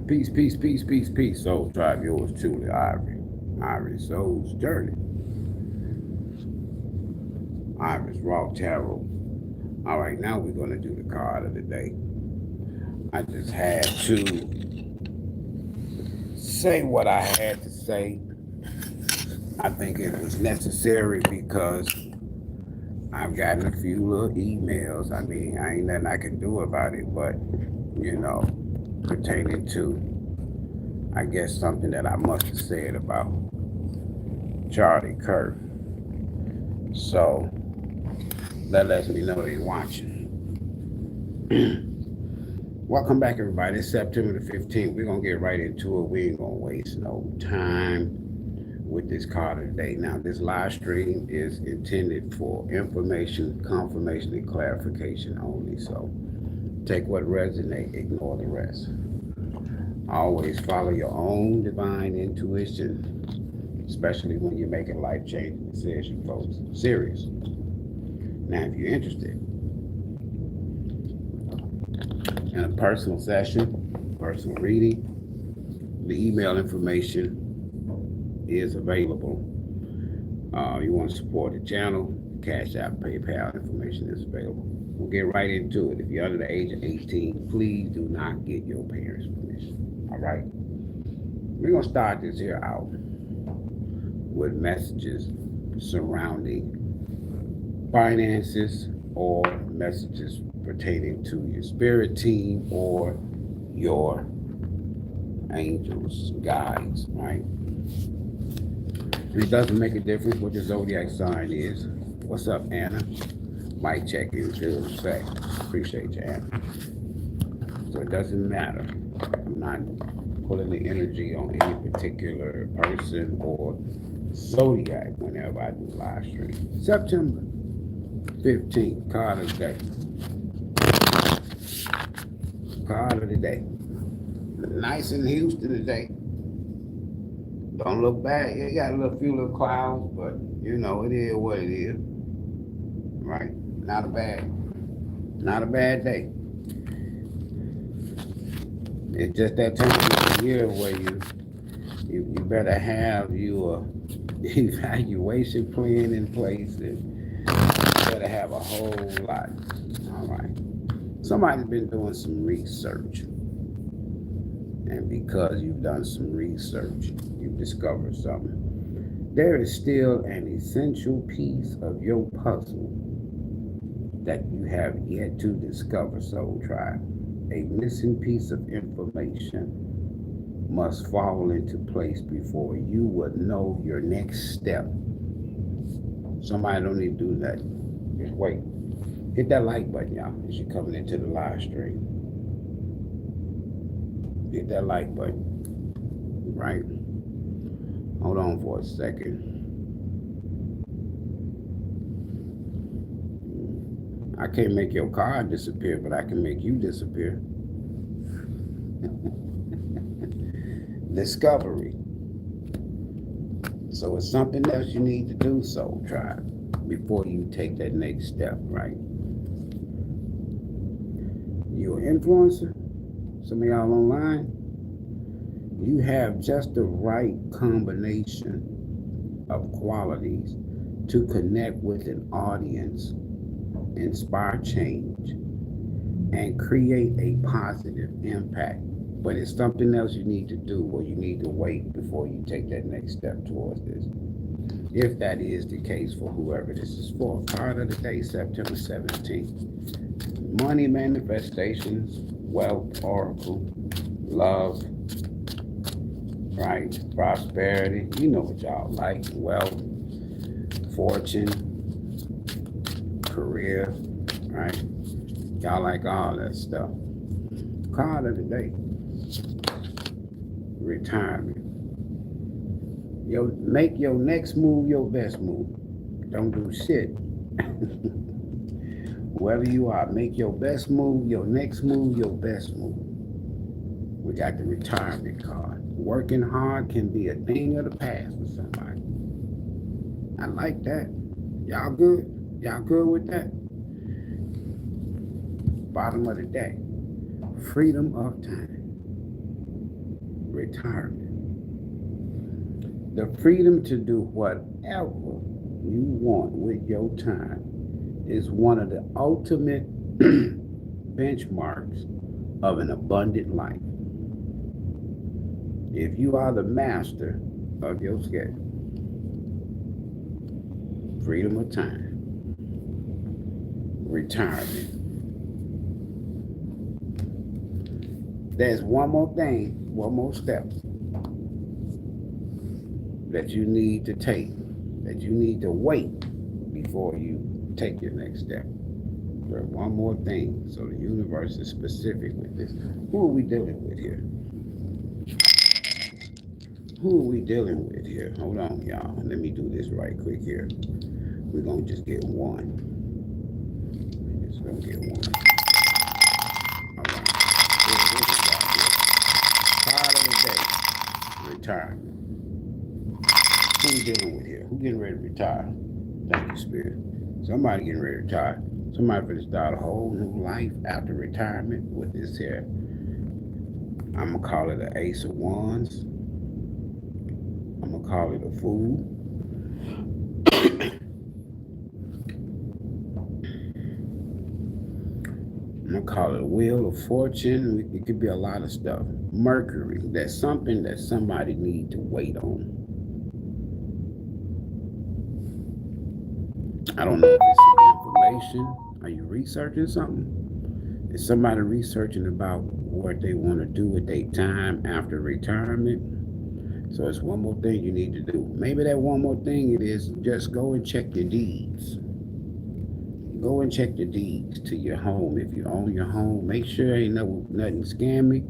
Peace, peace, peace, peace, peace. Soul Tribe, yours truly, Ivory. Ivory Soul's Journey. Ivory's Raw Tarot. All right, now we're going to do the card of the day. I just had to say what I had to say. I think it was necessary because I've gotten a few little emails. I mean, I ain't nothing I can do about it, but, pertaining to, I guess, something that I must have said about Charlie Kirk. So that lets me know they're watching. Welcome back, everybody. It's September the 15th. We're going to get right into it. We ain't going to waste no time with this card today. Now, this live stream is intended for information, confirmation, and clarification only. So take what resonates, ignore the rest. Always follow your own divine intuition, especially when you're making life-changing decisions, folks. Serious. Now, if you're interested in a personal session, personal reading, the email information is available. You want to support the channel, Cash App, PayPal information is available. We'll get right into it. If you're under the age of 18, please do not get your parents' permission. All right? We're going to start this here out with messages surrounding finances or messages pertaining to your spirit team or your angels, guides, right? It doesn't make a difference what your zodiac sign is. What's up, Anna? Mic check in good effect. Appreciate you, Anna. So it doesn't matter. I'm not pulling the energy on any particular person or zodiac whenever I do live stream. September 15th, card of the day. Card of the day. Nice in Houston today. Don't look bad. You got a few little clouds, but it is what it is. Right? Not a bad day. It's just that time of the year where you better have your evaluation plan in place, and you better have a whole lot. All right. Somebody's been doing some research. And because you've done some research, you've discovered something. There is still an essential piece of your puzzle that you have yet to discover, Soul Tribe. A missing piece of information must fall into place before you would know your next step. Somebody don't need to do that. Just wait. Hit that like button, y'all, as you're coming into the live stream. Hit that like button, right? Hold on for a second. I can't make your card disappear, but I can make you disappear. Discovery. So it's something else you need to do, Soul Tribe, before you take that next step, right? You're an influencer? Some of y'all online, you have just the right combination of qualities to connect with an audience, inspire change, and create a positive impact. But it's something else you need to do, or you need to wait before you take that next step towards this. If that is the case for whoever this is for. Card of the day, September 17th. Money manifestations, wealth oracle, love, right? Prosperity. You know what y'all like. Wealth, fortune, career, right? Y'all like all that stuff. Card of the day. Retirement. Make your next move your best move. Don't do shit. Wherever you are, make your best move, your next move, your best move. We got the retirement card. Working hard can be a thing of the past for somebody. I like that. Y'all good? Y'all good with that? Bottom of the deck. Freedom of time. retirement. The freedom to do whatever you want with your time is one of the ultimate benchmarks of an abundant life. If you are the master of your schedule, freedom of time, retirement. There's one more thing, one more step that you need to take, that you need to wait before you take your next step. There's one more thing, so the universe is specific with this. Who are we dealing with here? Who are we dealing with here? Hold on, y'all. Let me do this right quick here. We're going to just get one. We're just going to get one. All right. This is right here. Part of the day. Retirement. Who we dealing with here? Who getting ready to retire? Thank you, Spirit. Somebody getting ready to retire. Somebody going to start a whole new life after retirement with this here. I'm going to call it an Ace of Wands. I'm going to call it a Fool. I'm going to call it a Wheel of Fortune. It could be a lot of stuff. Mercury. That's something that somebody needs to wait on. I don't know if it's information. Are you researching something? Is somebody researching about what they want to do with their time after retirement? So it's one more thing you need to do. Maybe that one more thing it is just go and check your deeds. Go and check the deeds to your home. If you own your home, make sure ain't nothing scammy.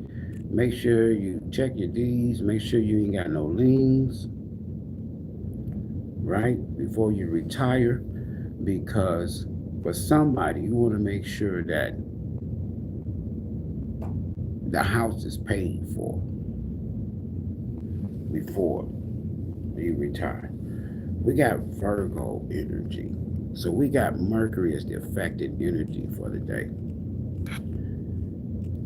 Make sure you check your deeds. Make sure you ain't got no liens, right? Before you retire. Because for somebody, you want to make sure that the house is paid for before you retire. We got Virgo energy. So we got Mercury as the affected energy for the day.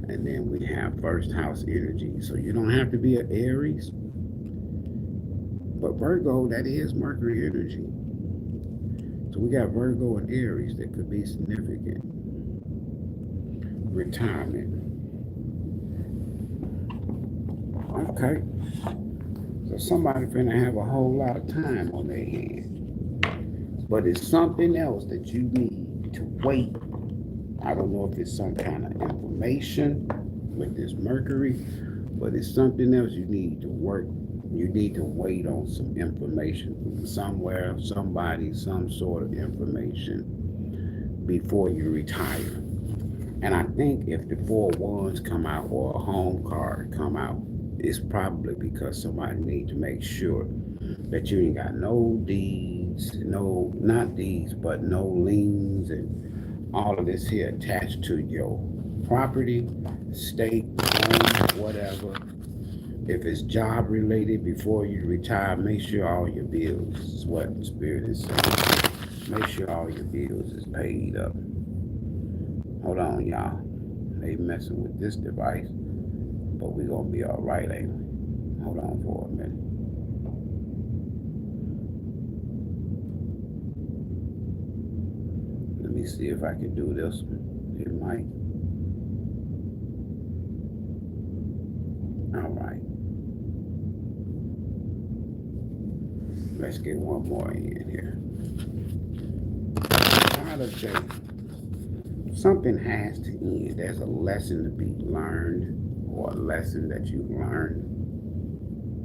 And then we have first house energy. So you don't have to be an Aries. But Virgo, that is Mercury energy. So we got Virgo and Aries that could be significant. Retirement. Okay. So somebody finna have a whole lot of time on their hands. But it's something else that you need to wait. I don't know if it's some kind of information with this Mercury, but it's something else you need to work. You need to wait on some information from somewhere, somebody, some sort of information before you retire. And I think if the 4 Wands come out or a home card come out, it's probably because somebody needs to make sure that you ain't got no deeds, no, not deeds, but no liens and all of this here attached to your property, estate, home, whatever. If it's job related, before you retire, make sure all your bills, is what the Spirit is saying. Make sure all your bills is paid up. Hold on, y'all. They messing with this device, but we gonna be all right, ain't we? Hold on for a minute. Let me see if I can do this one. It might. All right. Let's get one more in here. Out of day. Something has to end. There's a lesson to be learned, or a lesson that you've learned,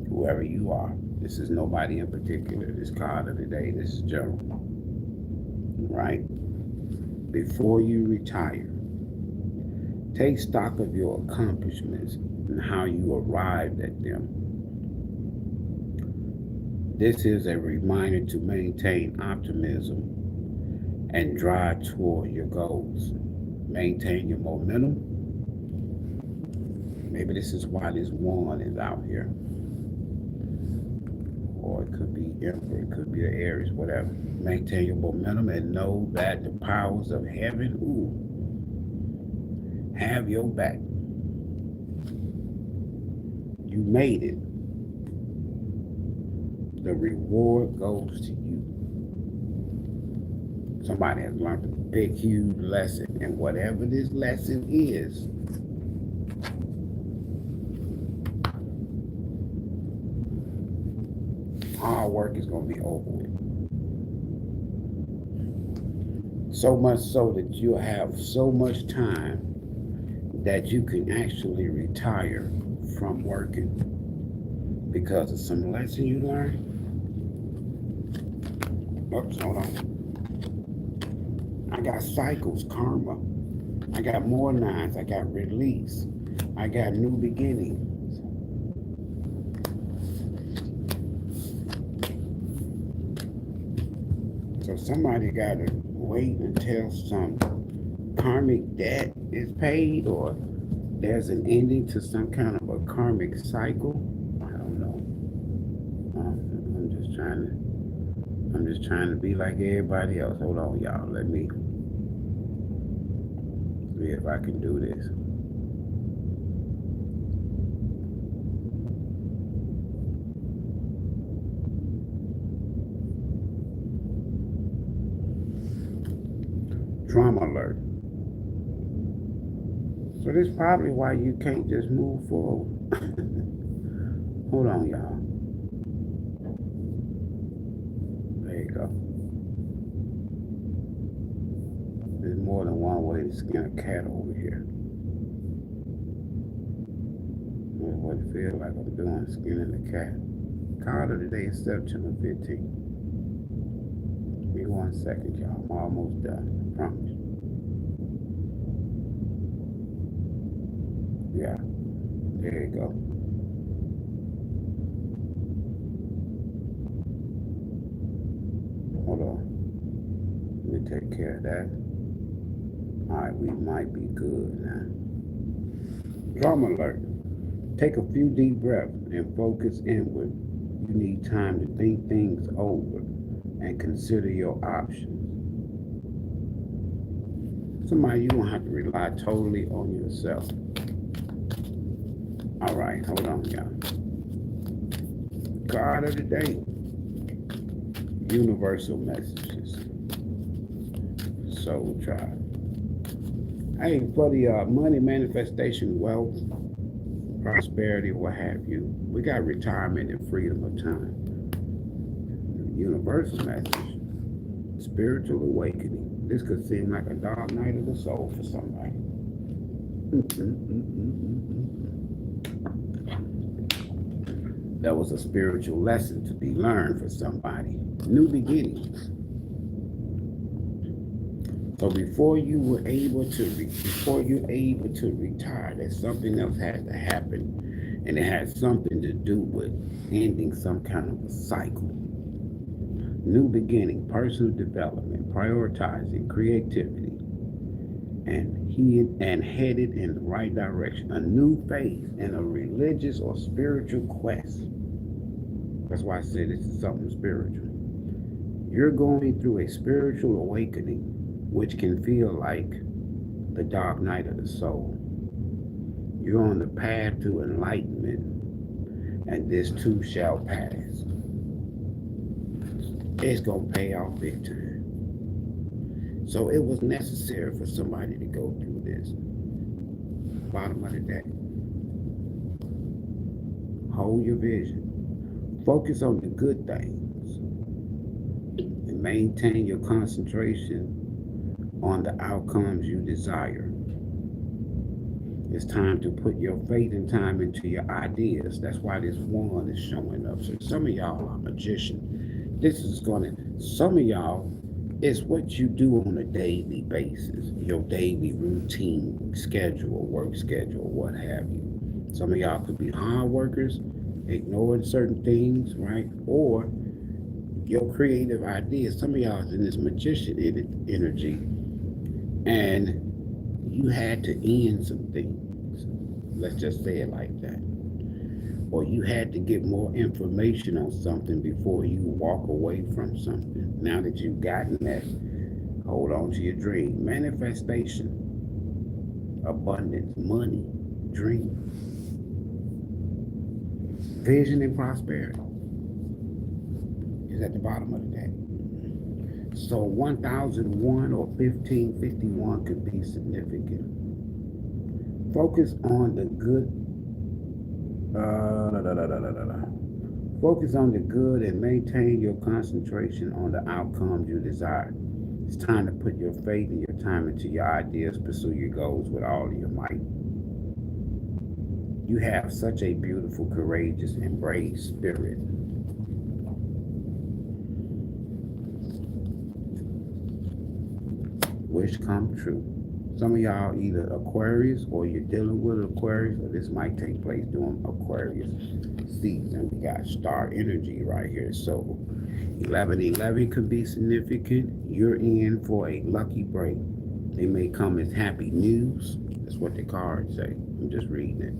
whoever you are. This is nobody in particular. This card of the day, this is general. Right? Before you retire, take stock of your accomplishments and how you arrived at them. This is a reminder to maintain optimism and drive toward your goals. Maintain your momentum. Maybe this is why this wand is out here. Or it could be Emperor, it could be an Aries, whatever. Maintain your momentum and know that the powers of heaven, have your back. You You made it. The reward goes to you. Somebody has learned a big, huge lesson, and whatever this lesson is, hard work is going to be over with. So much so that you'll have so much time that you can actually retire from working because of some lesson you learned. Oops, hold on. I got cycles, karma. I got more nines. I got release. I got new beginnings. So somebody got to wait until some karmic debt is paid, or there's an ending to some kind of a karmic cycle. I don't know. I'm just trying to be like everybody else. Hold on, y'all. Let me see if I can do this. Trauma alert. So this is probably why you can't just move forward. Hold on, y'all. There you go. There's more than one way to skin a cat over here. That's what it feels like I'm doing, skinning a cat. Card of the day is September 15th. Give me 1 second, y'all. I'm almost done. I promise. Yeah, there you go. Hold on. Let me take care of that. All right, we might be good now. Trauma alert. Take a few deep breaths and focus inward. You need time to think things over and consider your options. Somebody, you don't have to rely totally on yourself. All right, hold on, y'all. Card of the day. Universal messages. Soul Tribe. Hey, for the money manifestation, wealth, prosperity, what have you, we got retirement and freedom of time. Universal message. Spiritual awakening. This could seem like a dark night of the soul for somebody. That was a spiritual lesson to be learned for somebody. New beginnings. So before you're able to retire, there's something else has to happen, and it has something to do with ending some kind of a cycle. New beginning, personal development, prioritizing creativity, and headed in the right direction. A new phase in a religious or spiritual quest. That's why I said this is something spiritual. You're going through a spiritual awakening, which can feel like the dark night of the soul. You're on the path to enlightenment, and this too shall pass. It's going to pay off big time. So it was necessary for somebody to go through this. Bottom of the day. Hold your vision. Focus on the good things. And maintain your concentration on the outcomes you desire. It's time to put your faith and time into your ideas. That's why this one is showing up. So some of y'all are magicians. Some of y'all, it's what you do on a daily basis. Your daily routine, schedule, work schedule, what have you. Some of y'all could be hard workers, ignoring certain things, right? Or your creative ideas. Some of y'all is in this magician energy, and you had to end some things. Let's just say it like that. Or you had to get more information on something before you walk away from something. Now that you've gotten that, hold on to your dream. Manifestation, abundance, money, dreams. Vision and prosperity is at the bottom of the deck. So 1001 or 1551 could be significant. Focus on the good. Focus on the good and maintain your concentration on the outcomes you desire. It's time to put your faith and your time into your ideas, pursue your goals with all of your might. You have such a beautiful, courageous, and brave spirit. Wish come true. Some of y'all either Aquarius or you're dealing with Aquarius, or this might take place during Aquarius season. We got star energy right here. So 1111 could be significant. You're in for a lucky break. They may come as happy news. That's what the cards say. I'm just reading it.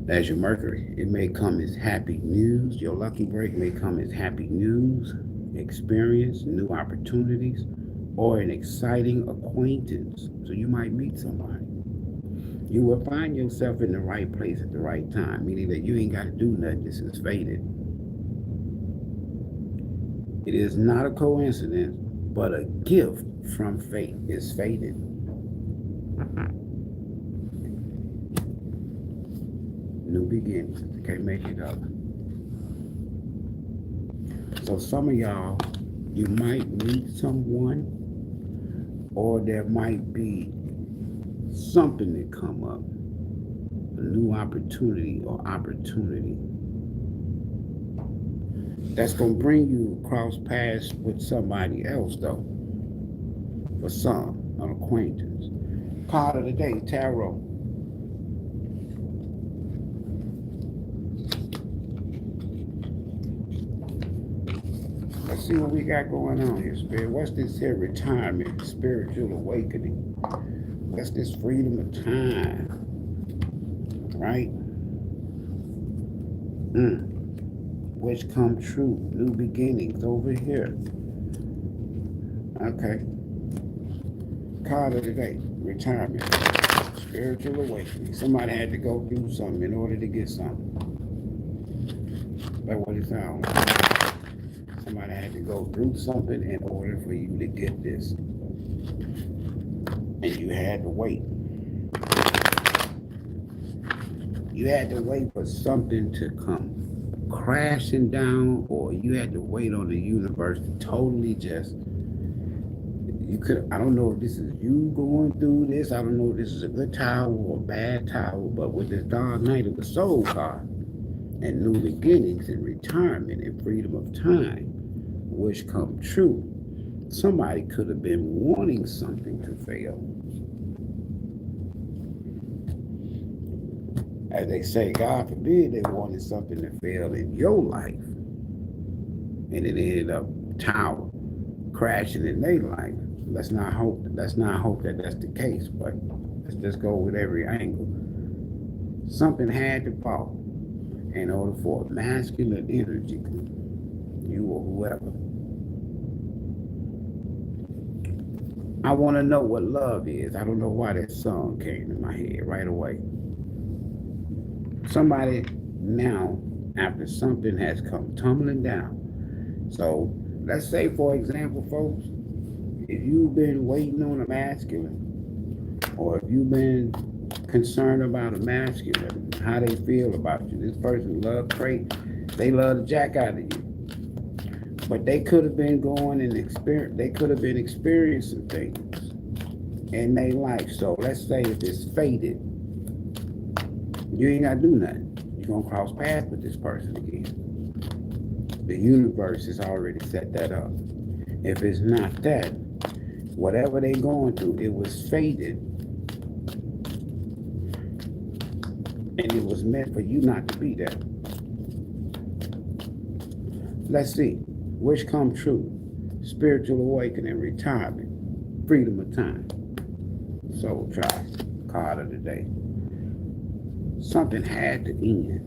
As your Mercury, it may come as happy news. Your lucky break may come as happy news, experience, new opportunities, or an exciting acquaintance. So you might meet somebody. You will find yourself in the right place at the right time, meaning that you ain't got to do nothing. This is fated. It is not a coincidence, but a gift from fate. It's fated. New beginnings. Can't make it up. So some of y'all, you might meet someone, or there might be something that come up, a new opportunity or opportunity that's going to bring you across paths with somebody else, though, for some, an acquaintance. Card of the day, tarot. Let's see what we got going on here, Spirit. What's this here? Retirement, spiritual awakening. What's this freedom of time? Right? Which come true. New beginnings over here. Okay. Card of the day. Retirement. Spiritual awakening. Somebody had to go through something in order to get something. That's what it sounds like. Somebody had to go through something in order for you to get this. And you had to wait. You had to wait for something to come crashing down, or you had to wait on the universe to totally just, you could, I don't know if this is you going through this, I don't know if this is a good tower or a bad tower, but with this Dark Knight of the Soul card, and new beginnings and retirement and freedom of time, which come true. Somebody could have been wanting something to fail. As they say, God forbid they wanted something to fail in your life, and it ended up tower crashing in their life. Let's not hope that that's the case, but let's just go with every angle. Something had to fall in order for masculine energy, you or whoever. I want to know what love is. I don't know why that song came to my head right away. Somebody now, after something has come tumbling down. So let's say, for example, folks, if you've been waiting on a masculine, or if you've been concerned about a masculine, how they feel about you. This person love trait, they love the jack out of you. But they could have been going and experiencing things in their life. So let's say if it's fated, you ain't got to do nothing. You're going to cross paths with this person again. The universe has already set that up. If it's not that, whatever they're going through, it was fated. And it was meant for you not to be there. Let's see. Which come true? Spiritual awakening, retirement, freedom of time. Soul Tribe, card of the day. Something had to end.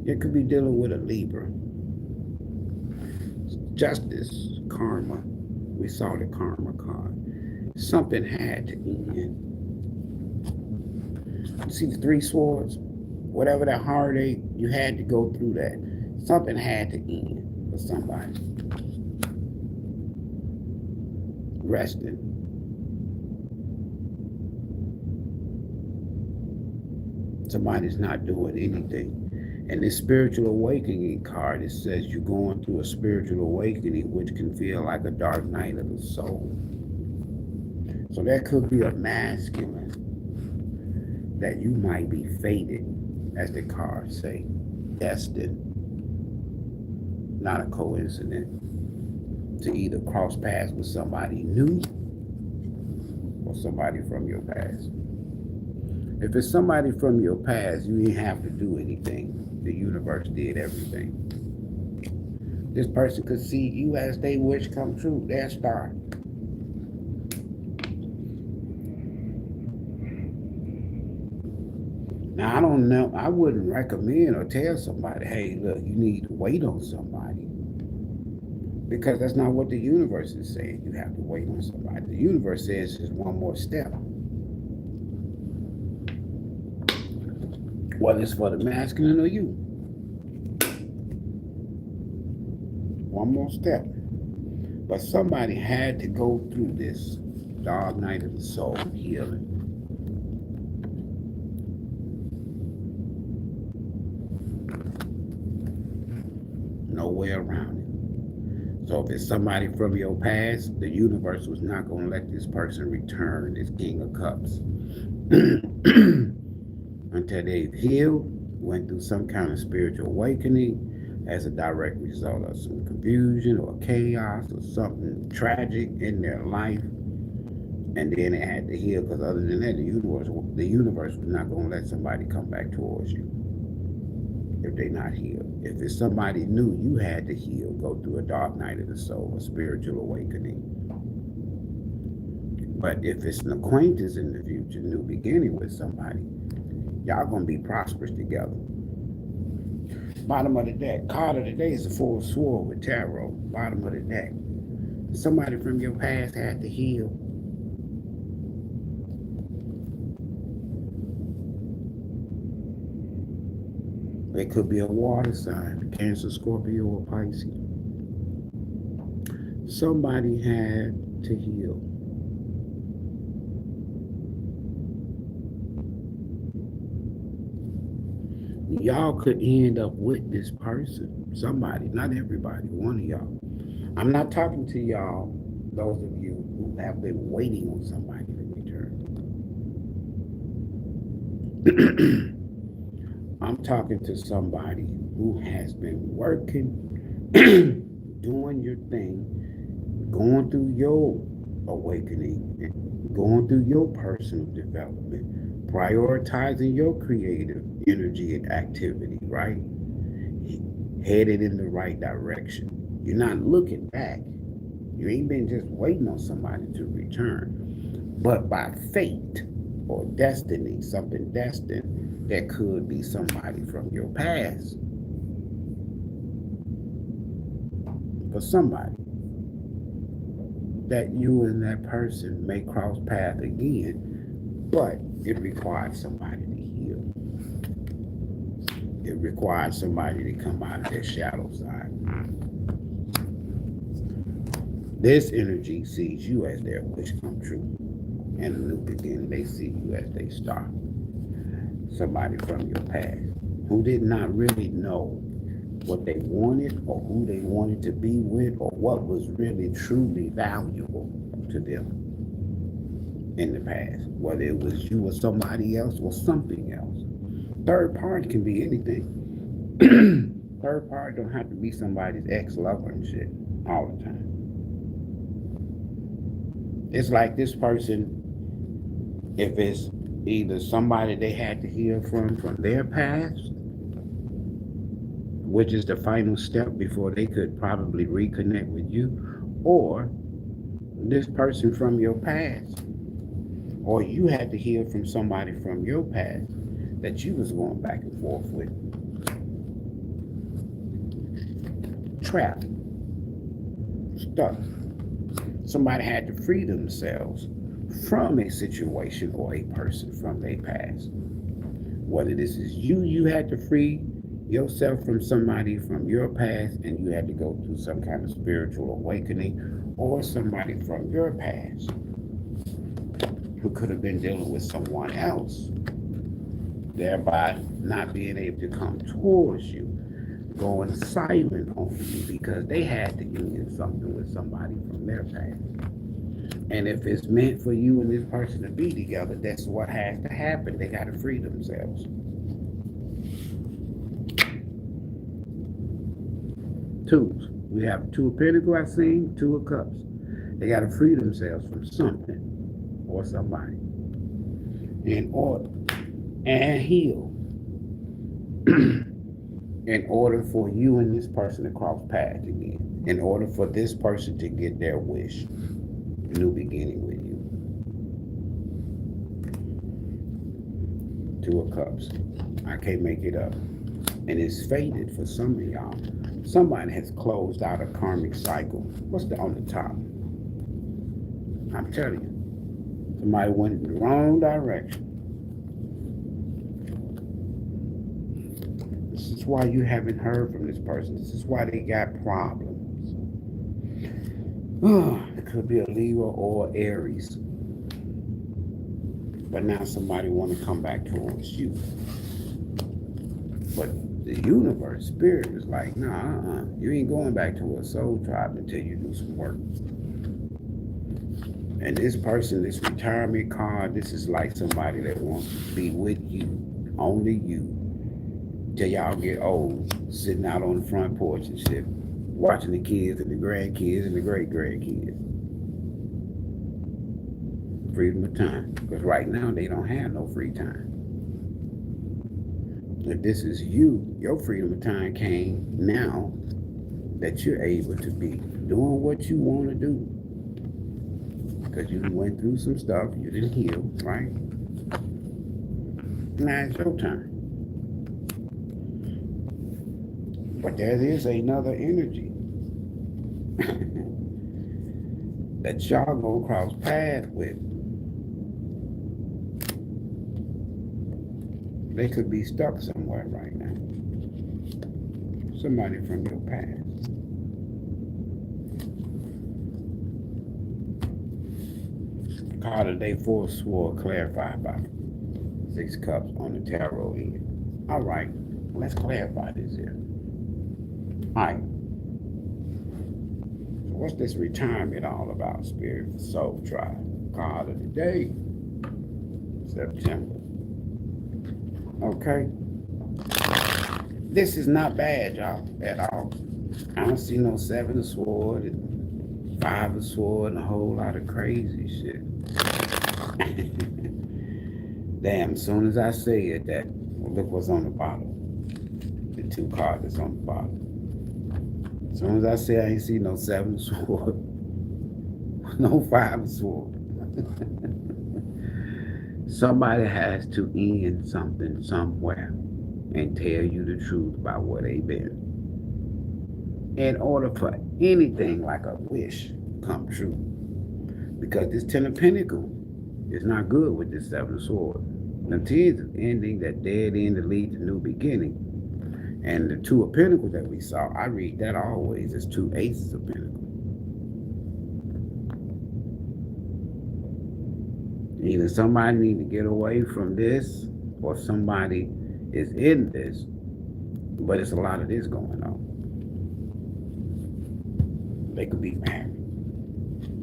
It could be dealing with a Libra. Justice, karma. We saw the karma card. Something had to end. See the three swords? Whatever that heartache, you had to go through that. Something had to end for somebody. Resting. Somebody's not doing anything. And this spiritual awakening card, it says you're going through a spiritual awakening, which can feel like a dark night of the soul. So that could be a masculine that you might be fated, as the cards say, destined, not a coincidence, to either cross paths with somebody new or somebody from your past. If it's somebody from your past, you didn't have to do anything. The universe did everything. This person could see you as they wish come true, their star. Now, I don't know, I wouldn't recommend or tell somebody, hey, look, you need to wait on somebody. Because that's not what the universe is saying. You have to wait on somebody. The universe says there's one more step. Whether it's for the masculine or you. One more step. But somebody had to go through this dark night of the soul healing. No way around it. So if it's somebody from your past, the universe was not going to let this person return this King of Cups. Until they've healed, went through some kind of spiritual awakening as a direct result of some confusion or chaos or something tragic in their life. And then it had to heal, because other than that, the universe was not going to let somebody come back towards you if they're not healed. If it's somebody new, you had to heal, go through a dark night of the soul, a spiritual awakening. But if it's an acquaintance in the future, new beginning with somebody, y'all gonna be prosperous together. Bottom of the deck. Card of the day is the Four of Swords with tarot. Bottom of the deck. Somebody from your past had to heal. It could be a water sign, Cancer, Scorpio, or Pisces. Somebody had to heal. Y'all could end up with this person. Somebody, not everybody, one of y'all. I'm not talking to y'all, those of you who have been waiting on somebody to return. I'm talking to somebody who has been working, doing your thing, going through your awakening, going through your personal development, prioritizing your creative energy and activity, right? Headed in the right direction. You're not looking back. You ain't been just waiting on somebody to return. But by fate or destiny, something destined, that could be somebody from your past. For somebody, that you and that person may cross paths again, but it requires somebody to heal. It requires somebody to come out of their shadow side. This energy sees you as their wish come true. And a new beginning, they see you as they start. Somebody from your past who did not really know what they wanted or who they wanted to be with or what was really truly valuable to them in the past, whether it was you or somebody else or something else. Third party can be anything. Third party don't have to be somebody's ex-lover and shit all the time. It's like this person, if it's either somebody they had to heal from their past, which is the final step before they could probably reconnect with you, or this person from your past, or you had to heal from somebody from your past that you was going back and forth with. Trapped, stuck. Somebody had to free themselves from a situation or a person from their past. Whether this is you had to free yourself from somebody from your past and you had to go through some kind of spiritual awakening, or somebody from your past who could have been dealing with someone else, thereby not being able to come towards you, going silent on you because they had to end something with somebody from their past. And if it's meant for you and this person to be together, that's what has to happen. They got to free themselves. Twos. We have two of Pentacles, I seen, two of Cups. They got to free themselves from something or somebody in order and heal in order for you and this person to cross paths again, in order for this person to get their wish, a new beginning with you. Two of Cups. I can't make it up. And it's faded for some of y'all. Somebody has closed out a karmic cycle. What's on the top? I'm telling you, somebody went in the wrong direction. This is why you haven't heard from this person. This is why they got problems. It could be a Libra or Aries. But now somebody want to come back towards you. But the universe, spirit is like, nah, you ain't going back to a soul tribe until you do some work. And this person, this retirement card, this is like somebody that wants to be with you, only you, till y'all get old, sitting out on the front porch and shit, watching the kids and the grandkids and the great-grandkids. Freedom of time. Because right now, they don't have no free time. If this is you, your freedom of time came now that you're able to be doing what you want to do. Because you went through some stuff, you didn't heal, right? Now it's your time. But there is another energy that y'all gonna cross paths with. They could be stuck somewhere right now. Somebody from your past. Card of day 4 swore clarified by 6 cups on the tarot end. All right, let's clarify this here. All right. So what's this retirement all about, Spirit Soul Tribe? Card of the day, September. Okay. This is not bad, y'all, at all. I don't see no 7 of Swords and 5 of Swords and a whole lot of crazy shit. Damn, as soon as I say it, that, well, look what's on the bottom. The 2 cards that's on the bottom. As soon as I say I ain't see no 7 of Swords, no 5 of Swords. Somebody has to end something somewhere and tell you the truth about what they've been. In order for anything like a wish come true. Because this 10 of Pentacles is not good with this 7 of Swords. The 10 is ending, that dead end to lead to new beginning. And the 2 of Pentacles that we saw, I read that always as 2 aces of Pentacles. Either somebody need to get away from this, or somebody is in this, but it's a lot of this going on. They could be married.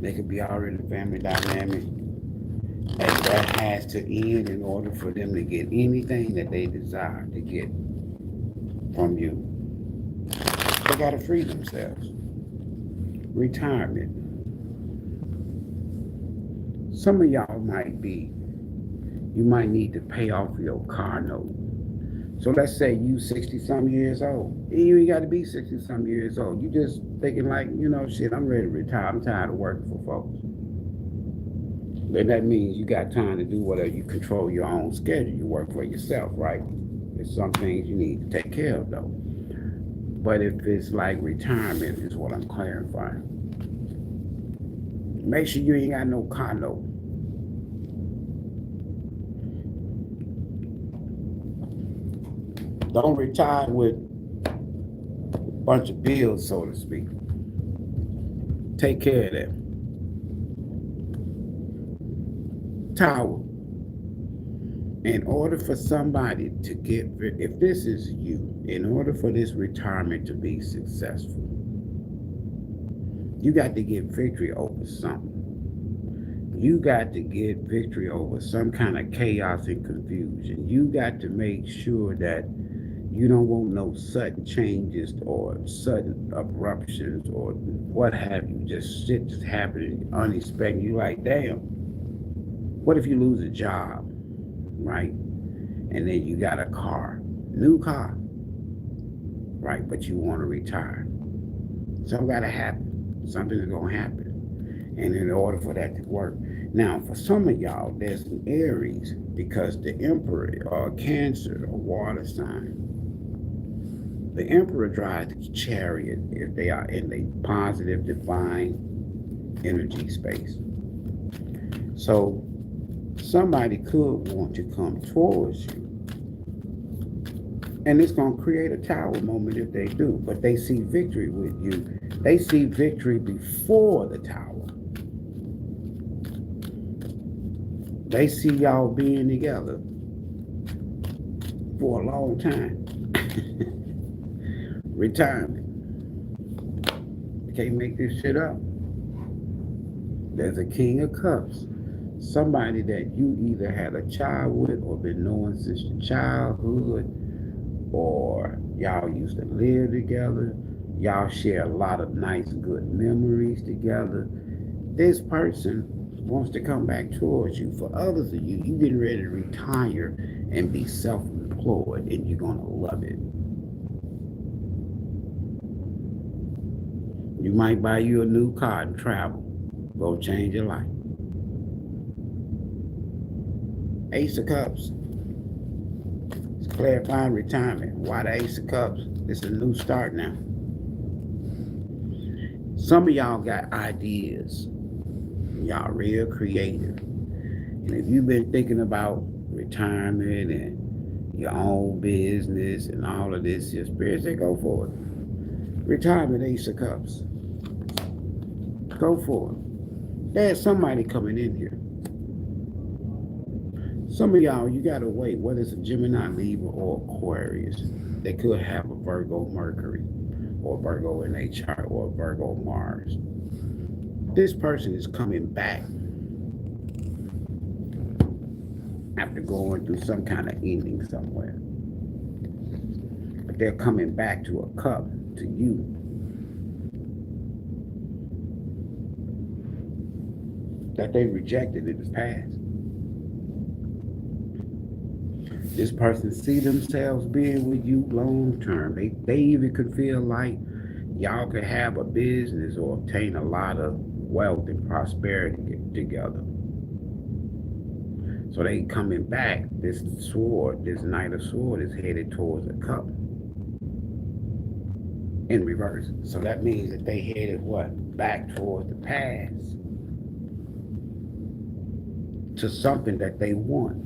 They could be already in a family dynamic. And that has to end in order for them to get anything that they desire to get from you. They got to free themselves. Retirement. Some of y'all you might need to pay off your car note. So let's say you 60-something years old. You ain't got to be 60-something years old. You just thinking like, shit, I'm ready to retire. I'm tired of working for folks. Then that means you got time to do whatever. You control your own schedule. You work for yourself, right? There's some things you need to take care of, though. But if it's like retirement is what I'm clarifying. Make sure you ain't got no car note. Don't retire with a bunch of bills, so to speak. Take care of that. Tower. In order for somebody to get, if this is you, in order for this retirement to be successful, you got to get victory over something. You got to get victory over some kind of chaos and confusion. You got to make sure that you don't want no sudden changes or sudden abruptions or what have you. Just shit just happening unexpected. You like, damn, what if you lose a job, right? And then you got a car, new car, right? But you want to retire. Something got to happen. Something's going to happen. And in order for that to work. Now, for some of y'all, there's an Aries because the Emperor or Cancer or water sign. The Emperor drives the chariot if they are in a positive, divine energy space. So somebody could want to come towards you. And it's going to create a tower moment if they do. But they see victory with you. They see victory before the tower. They see y'all being together for a long time. Retirement. You can't make this shit up. There's a King of Cups. Somebody that you either had a child with or been knowing since your childhood, or y'all used to live together. Y'all share a lot of nice, good memories together. This person wants to come back towards you. For others of you, you're getting ready to retire and be self-employed, and you're going to love it. You might buy you a new car and travel. Go change your life. Ace of Cups. It's clarifying retirement. Why the Ace of Cups? It's a new start now. Some of y'all got ideas. Y'all real creative. And if you've been thinking about retirement and your own business and all of this, your spirit say go for it. Retirement, Ace of Cups. Go for it. There's somebody coming in here. Some of y'all, you gotta wait, whether it's a Gemini, Libra, or Aquarius. They could have a Virgo Mercury, or Virgo in their chart, or Virgo Mars. This person is coming back after going through some kind of ending somewhere. But they're coming back to a cup, to you. That they rejected in the past. This person see themselves being with you long term. They even could feel like y'all could have a business or obtain a lot of wealth and prosperity together. So they coming back. This sword, this Knight of Swords is headed towards a cup in reverse. So that means that they headed what? Back towards the past. To something that they want.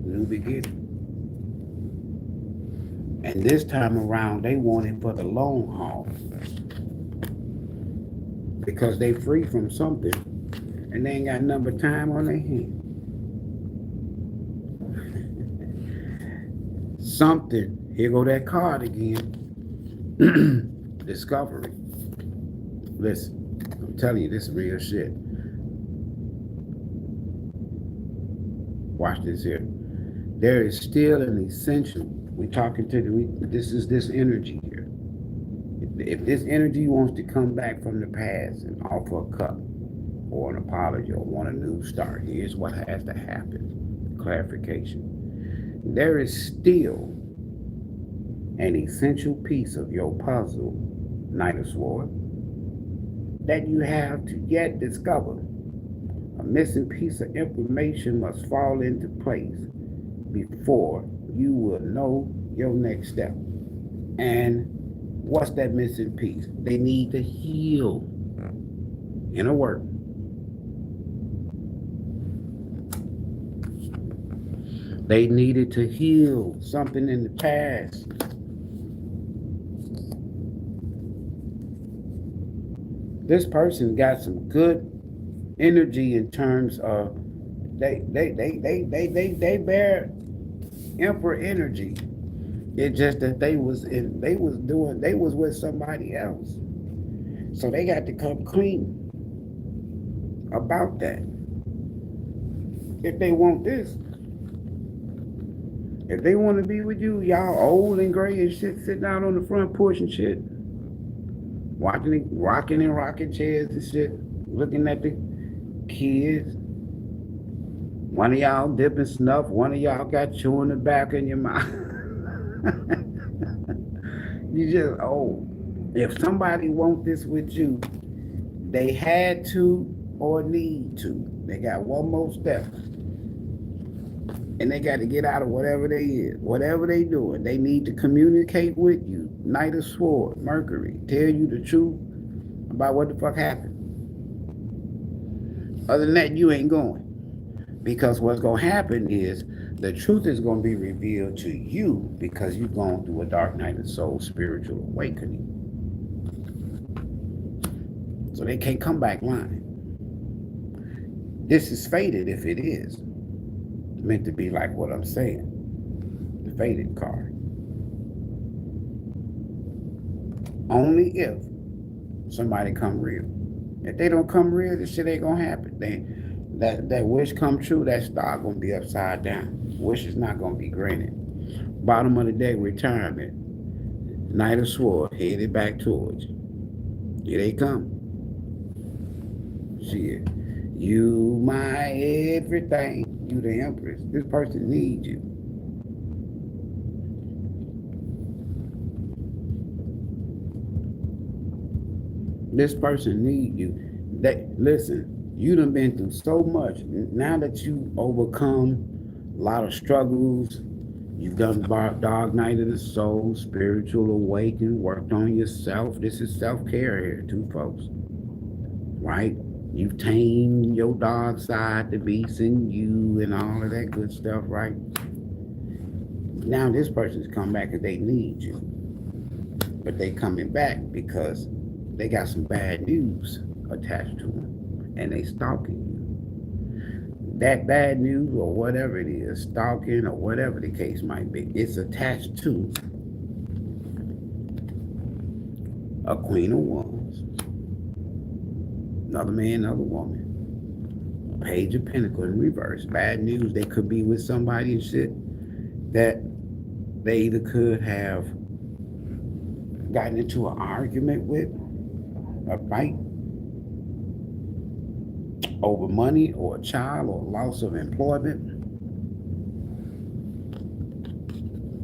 New beginning. And this time around, they want it for the long haul. Because they free from something and they ain't got nothing but time on their hand. Something, here go that card again. Discovery. Listen. I'm telling you, this is real shit. Watch this here. There is still an essential. We're talking to this is this energy here. If this energy wants to come back from the past and offer a cup or an apology or want a new start, here's what has to happen. Clarification. There is still an essential piece of your puzzle, Knight of Swords, that you have to yet discover. A missing piece of information must fall into place before you will know your next step. And what's that missing piece? They need to heal. Inner work. They needed to heal something in the past. This person got some good energy in terms of they bear emperor energy. It's just that they was with somebody else. So they got to come clean about that. If they want this. If they want to be with you, y'all old and gray and shit, sitting out on the front porch and shit, rocking and rocking chairs and shit, looking at the kids. One of y'all dipping snuff, one of y'all got chewing the back in your mouth. You just old. If somebody want this with you, they had to or need to. They got one more step. And they got to get out of whatever they doing. They need to communicate with you. Knight of Swords, Mercury, tell you the truth about what the fuck happened. Other than that, you ain't going. Because what's going to happen is the truth is going to be revealed to you because you've gone through a dark night of soul spiritual awakening. So they can't come back lying. This is fated if it is. Meant to be like what I'm saying. The fated card. Only if somebody come real. If they don't come real, this shit ain't gonna happen. That wish come true, that star gonna be upside down. Wish is not gonna be granted. Bottom of the deck, retirement. Knight of Swords, headed back towards you. Here they come. Shit. You my everything. You the Empress. This person needs you. This person needs you. Listen, you done been through so much. Now that you overcome a lot of struggles, you've done dark night of the soul, spiritual awakening, worked on yourself. This is self-care here too, folks. Right? You've tamed your dog side, the beast in you, and all of that good stuff, right? Now this person's come back because they need you. But they coming back because they got some bad news attached to them. And they stalking you. That bad news or whatever it is, stalking or whatever the case might be, it's attached to a Queen of Wands. Another man, another woman. Page of Pentacles in reverse. Bad news, they could be with somebody and shit that they either could have gotten into an argument with, a fight over money or a child or loss of employment,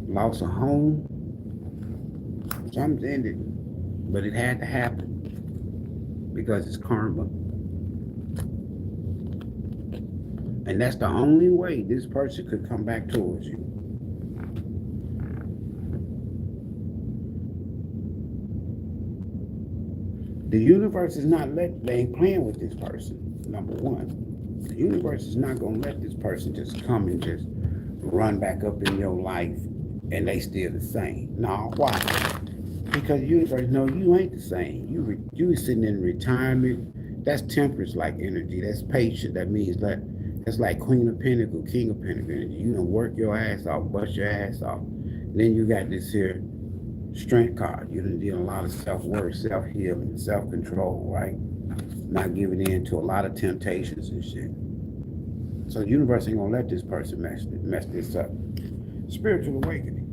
loss of home. Something's ended, but it had to happen. Because it's karma. And that's the only way this person could come back towards you. The universe is not they ain't playing with this person, number one. The universe is not gonna let this person just come and just run back up in your life and they still the same. No, why? Because the universe knows you ain't the same. You sitting in retirement. That's temperance-like energy. That's patient. That means that's like Queen of Pentacles, King of Pentacles energy. You done work your ass off, bust your ass off. Then you got this here strength card. You done did a lot of self-work, self-healing, self-control, right? Not giving in to a lot of temptations and shit. So the universe ain't gonna let this person mess this up. Spiritual awakening.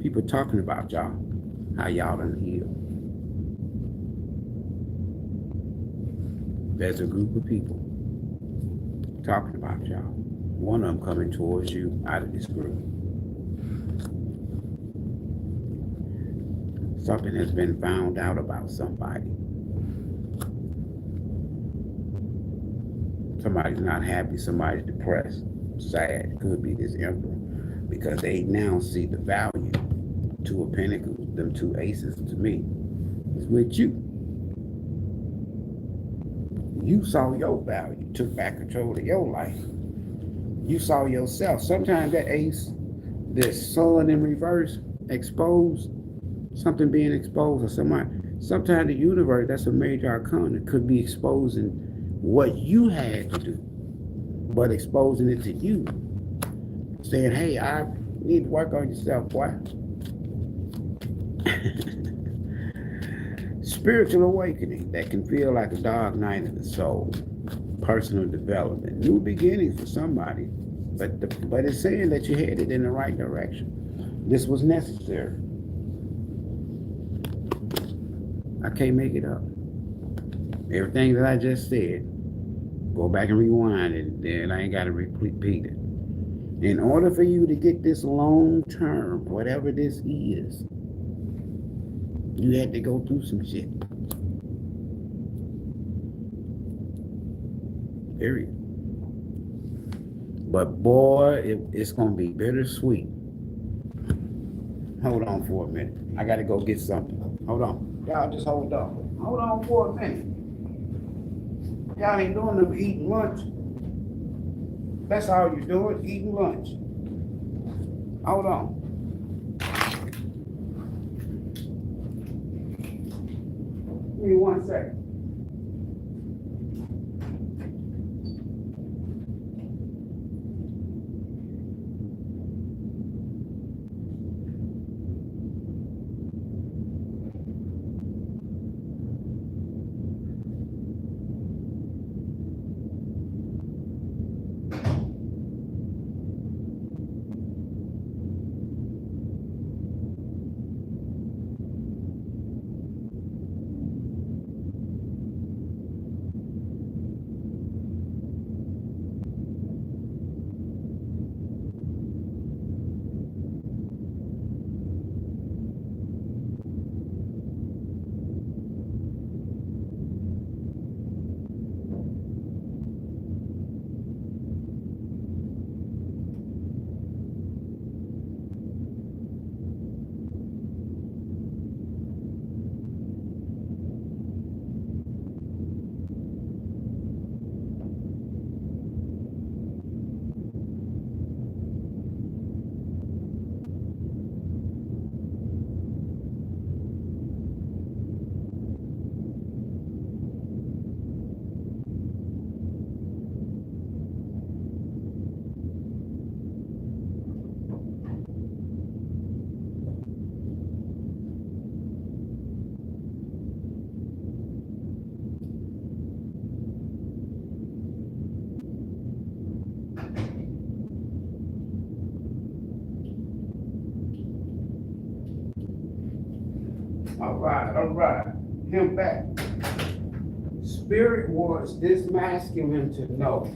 People talking about y'all, how y'all done healed. There's a group of people talking about y'all. One of them coming towards you out of this group. Something has been found out about somebody. Somebody's not happy, somebody's depressed, sad. Could be this emperor. Because they now see the value. Two of Pentacles, them two aces to me, is with you. You saw your value, took back control of your life. You saw yourself. Sometimes that ace, this sun in reverse, exposed, something being exposed, or sometimes the universe, that's a major arcana, could be exposing what you had to do, but exposing it to you. Saying, hey, I need to work on yourself, boy. Spiritual awakening that can feel like a dark night of the soul. Personal development. New beginnings for somebody. But it's saying that you're headed in the right direction. This was necessary. I can't make it up. Everything that I just said, go back and rewind it, then I ain't got to repeat it. In order for you to get this long term, whatever this is, you had to go through some shit. Period. But boy, it's going to be bittersweet. Hold on for a minute. I got to go get something. Hold on. Y'all just hold on. Hold on for a minute. Y'all ain't doing them eating lunch. That's all you're doing, eating lunch. Hold on. Give me 1 second. All right. Him back. Spirit wants this masculine to know.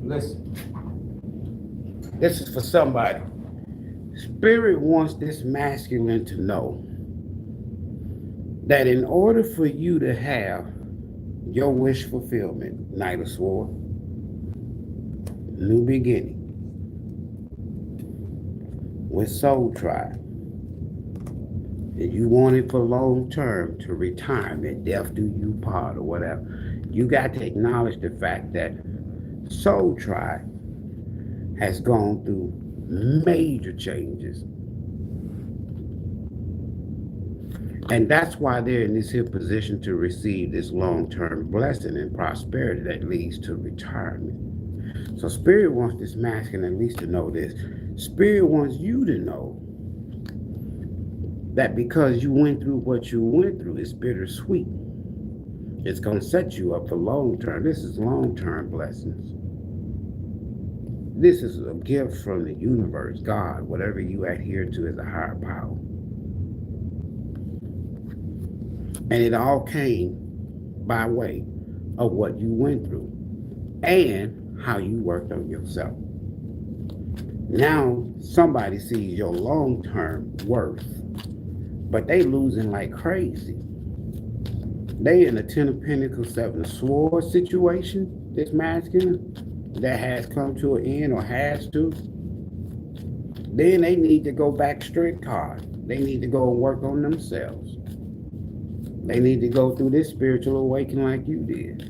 Listen. This is for somebody. Spirit wants this masculine to know that in order for you to have your wish fulfillment, Knight of Swords, new beginning, with Soul Tribe, and you want it for long term, to retirement, death do you part, or whatever, you got to acknowledge the fact that Soul Tribe has gone through major changes. And that's why they're in this here position to receive this long-term blessing and prosperity that leads to retirement. So Spirit wants this masculine at least to know this. Spirit wants you to know that because you went through what you went through, it's bittersweet. It's going to set you up for long-term. This is long-term blessings. This is a gift from the universe, God, whatever you adhere to is a higher power. And it all came by way of what you went through and how you worked on yourself. Now somebody sees your long-term worth, but they losing like crazy. They in a 10 of Pentacles, 7 of Swords situation, this masculine, that has come to an end or has to. Then they need to go back straight card. They need to go and work on themselves. They need to go through this spiritual awakening like you did.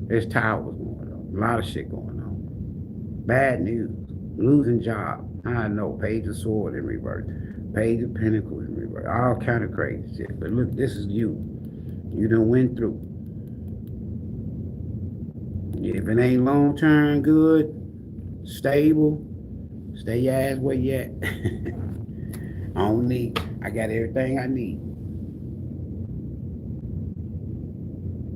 There's towers going on. A lot of shit going on. Bad news. Losing job. I know. Page of Sword in reverse. Page of Pentacles in reverse. All kind of crazy shit. But look, this is you. You done went through. If it ain't long term good, stable, stay your ass where you at. I got everything I need.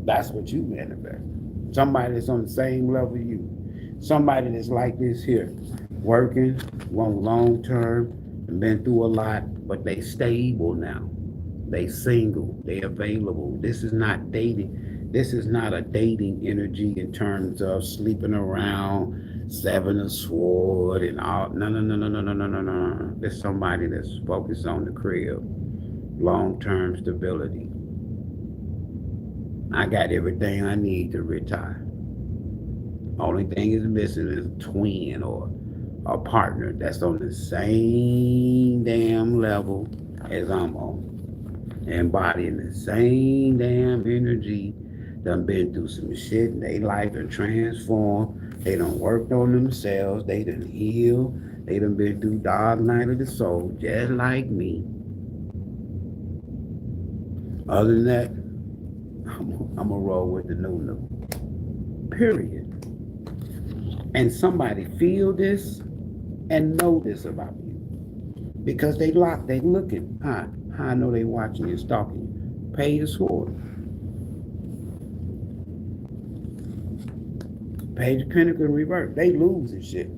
That's what you manifest. Somebody that's on the same level you. Somebody that's like this here. Working, want long term, and been through a lot, but they stable now. They single, they available. This is not dating. This is not a dating energy in terms of sleeping around, seven of sword and all. No. There's somebody that's focused on the crib. Long-term stability. I got everything I need to retire. Only thing is missing is a twin or a partner that's on the same damn level as I'm on. Embodying the same damn energy, done been through some shit in their life and transformed. They done worked on themselves, they done healed, they done been through dark night of the soul, just like me. Other than that, I'm gonna roll with the new. Period. And somebody feel this and know this about you. Because they looking. How I know they watching you, stalking you. Pay the sword. Page of Pentacles in reverse. They losing shit.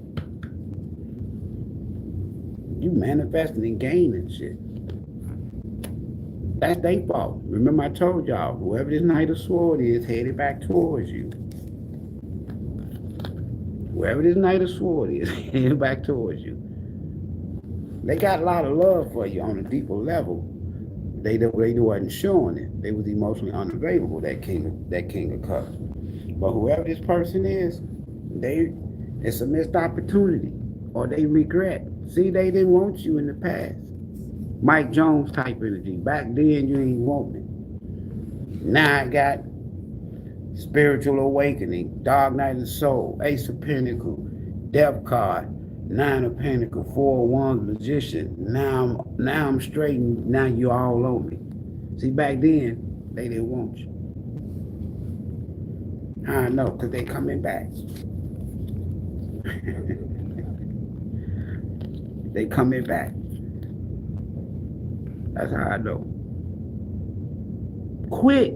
You manifesting and gaining shit. That's their fault. Remember I told y'all, whoever this Knight of Sword is, headed back towards you. Whoever this Knight of Sword is, headed back towards you. They got a lot of love for you on a deeper level. They wasn't showing it. They was emotionally unavailable, that king of cups. But whoever this person is, it's a missed opportunity. Or they regret. See, they didn't want you in the past. Mike Jones type energy. Back then you ain't wanting it. Now I got spiritual awakening, dark night of the soul, Ace of Pentacles, Death card, Nine of Pentacles, Four of Wands, Magician. Now I'm straight, and now you all on me. See, back then they didn't want you. I know, because they coming back. They coming back. That's how I know. Quick.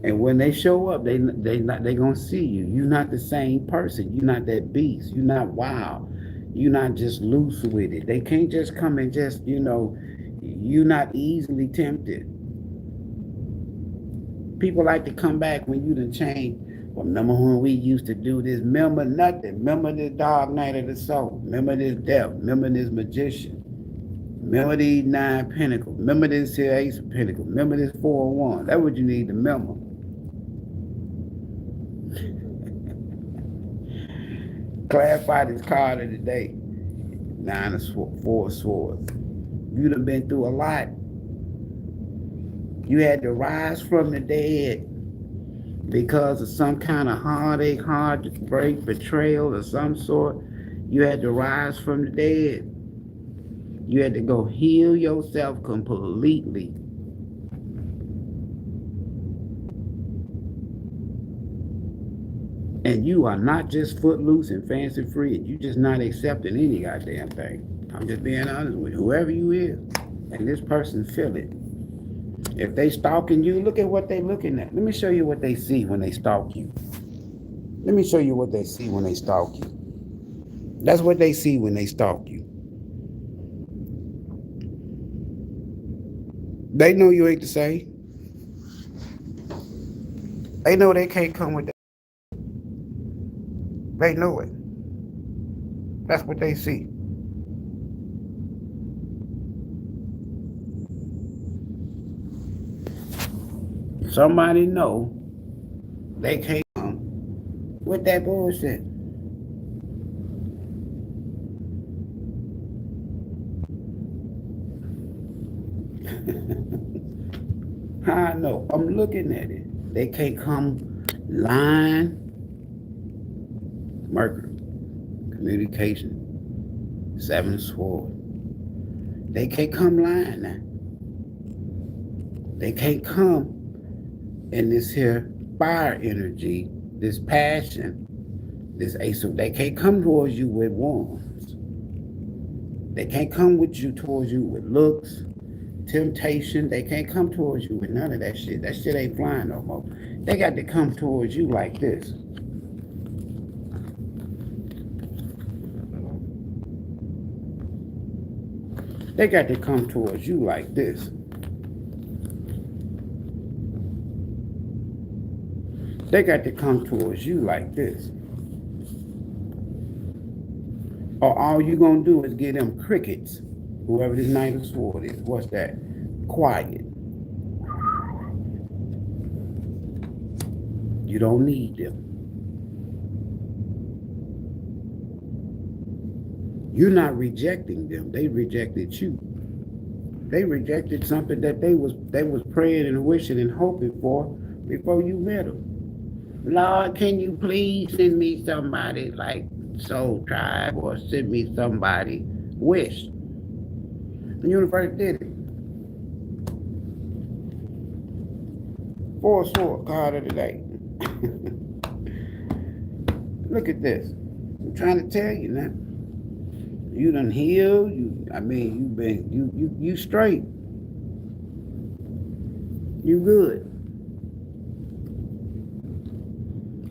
And when they show up, they gonna see you. You're not the same person. You're not that beast. You're not wild. You're not just loose with it. They can't just come and just, you're not easily tempted. People like to come back when you done changed. Well, remember when we used to do this? Remember nothing. Remember this dark night of the soul. Remember this death. Remember this magician. Remember these Nine Pentacles. Remember this here Ace of Pentacles. Remember this Four of Wands. That's what you need to remember. Clarify this card of the day. Nine of Four Swords. You done been through a lot. You had to rise from the dead because of some kind of heartache, heartbreak, betrayal of some sort. You had to rise from the dead. You had to go heal yourself completely. And you are not just footloose and fancy free. You just not accepting any goddamn thing. I'm just being honest with you. Whoever you is, and this person feel it. If they stalking you, look at what they looking at. Let me show you what they see when they stalk you. Let me show you what they see when they stalk you. That's what they see when they stalk you. They know you ain't the same. They know they can't come with that. They know it. That's what they see. Somebody know they can't come with that bullshit. How I know? I'm looking at it. They can't come line, Mercury, communication, 7 sword. They can't come line now. They can't come in this here fire energy, this passion, this ace of, they can't come towards you with wands. They can't come towards you with looks, temptation. They can't come towards you with none of that shit. That shit ain't flying no more. They got to come towards you like this. They got to come towards you like this. They got to come towards you like this. Or all you gonna do is give them crickets. Whoever this Knight of Swords is. What's that? Quiet. You don't need them. You're not rejecting them. They rejected you. They rejected something that they was praying and wishing and hoping for before you met them. Lord, can you please send me somebody like Soul Tribe, or send me somebody wish? The universe did it. 4 sword card of the day. Look at this. I'm trying to tell you now. You done healed. You straight. You good.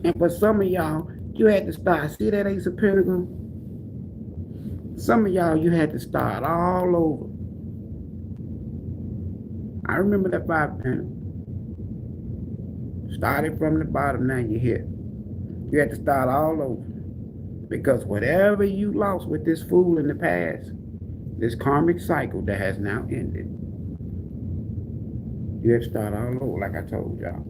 And for some of y'all, you had to start. See that Ace of Pentacles? Some of y'all, you had to start all over. I remember that 5 of Pentacles. Started from the bottom, now you're here. You had to start all over. Because whatever you lost with this fool in the past, this karmic cycle that has now ended, you have to start all over, like I told y'all.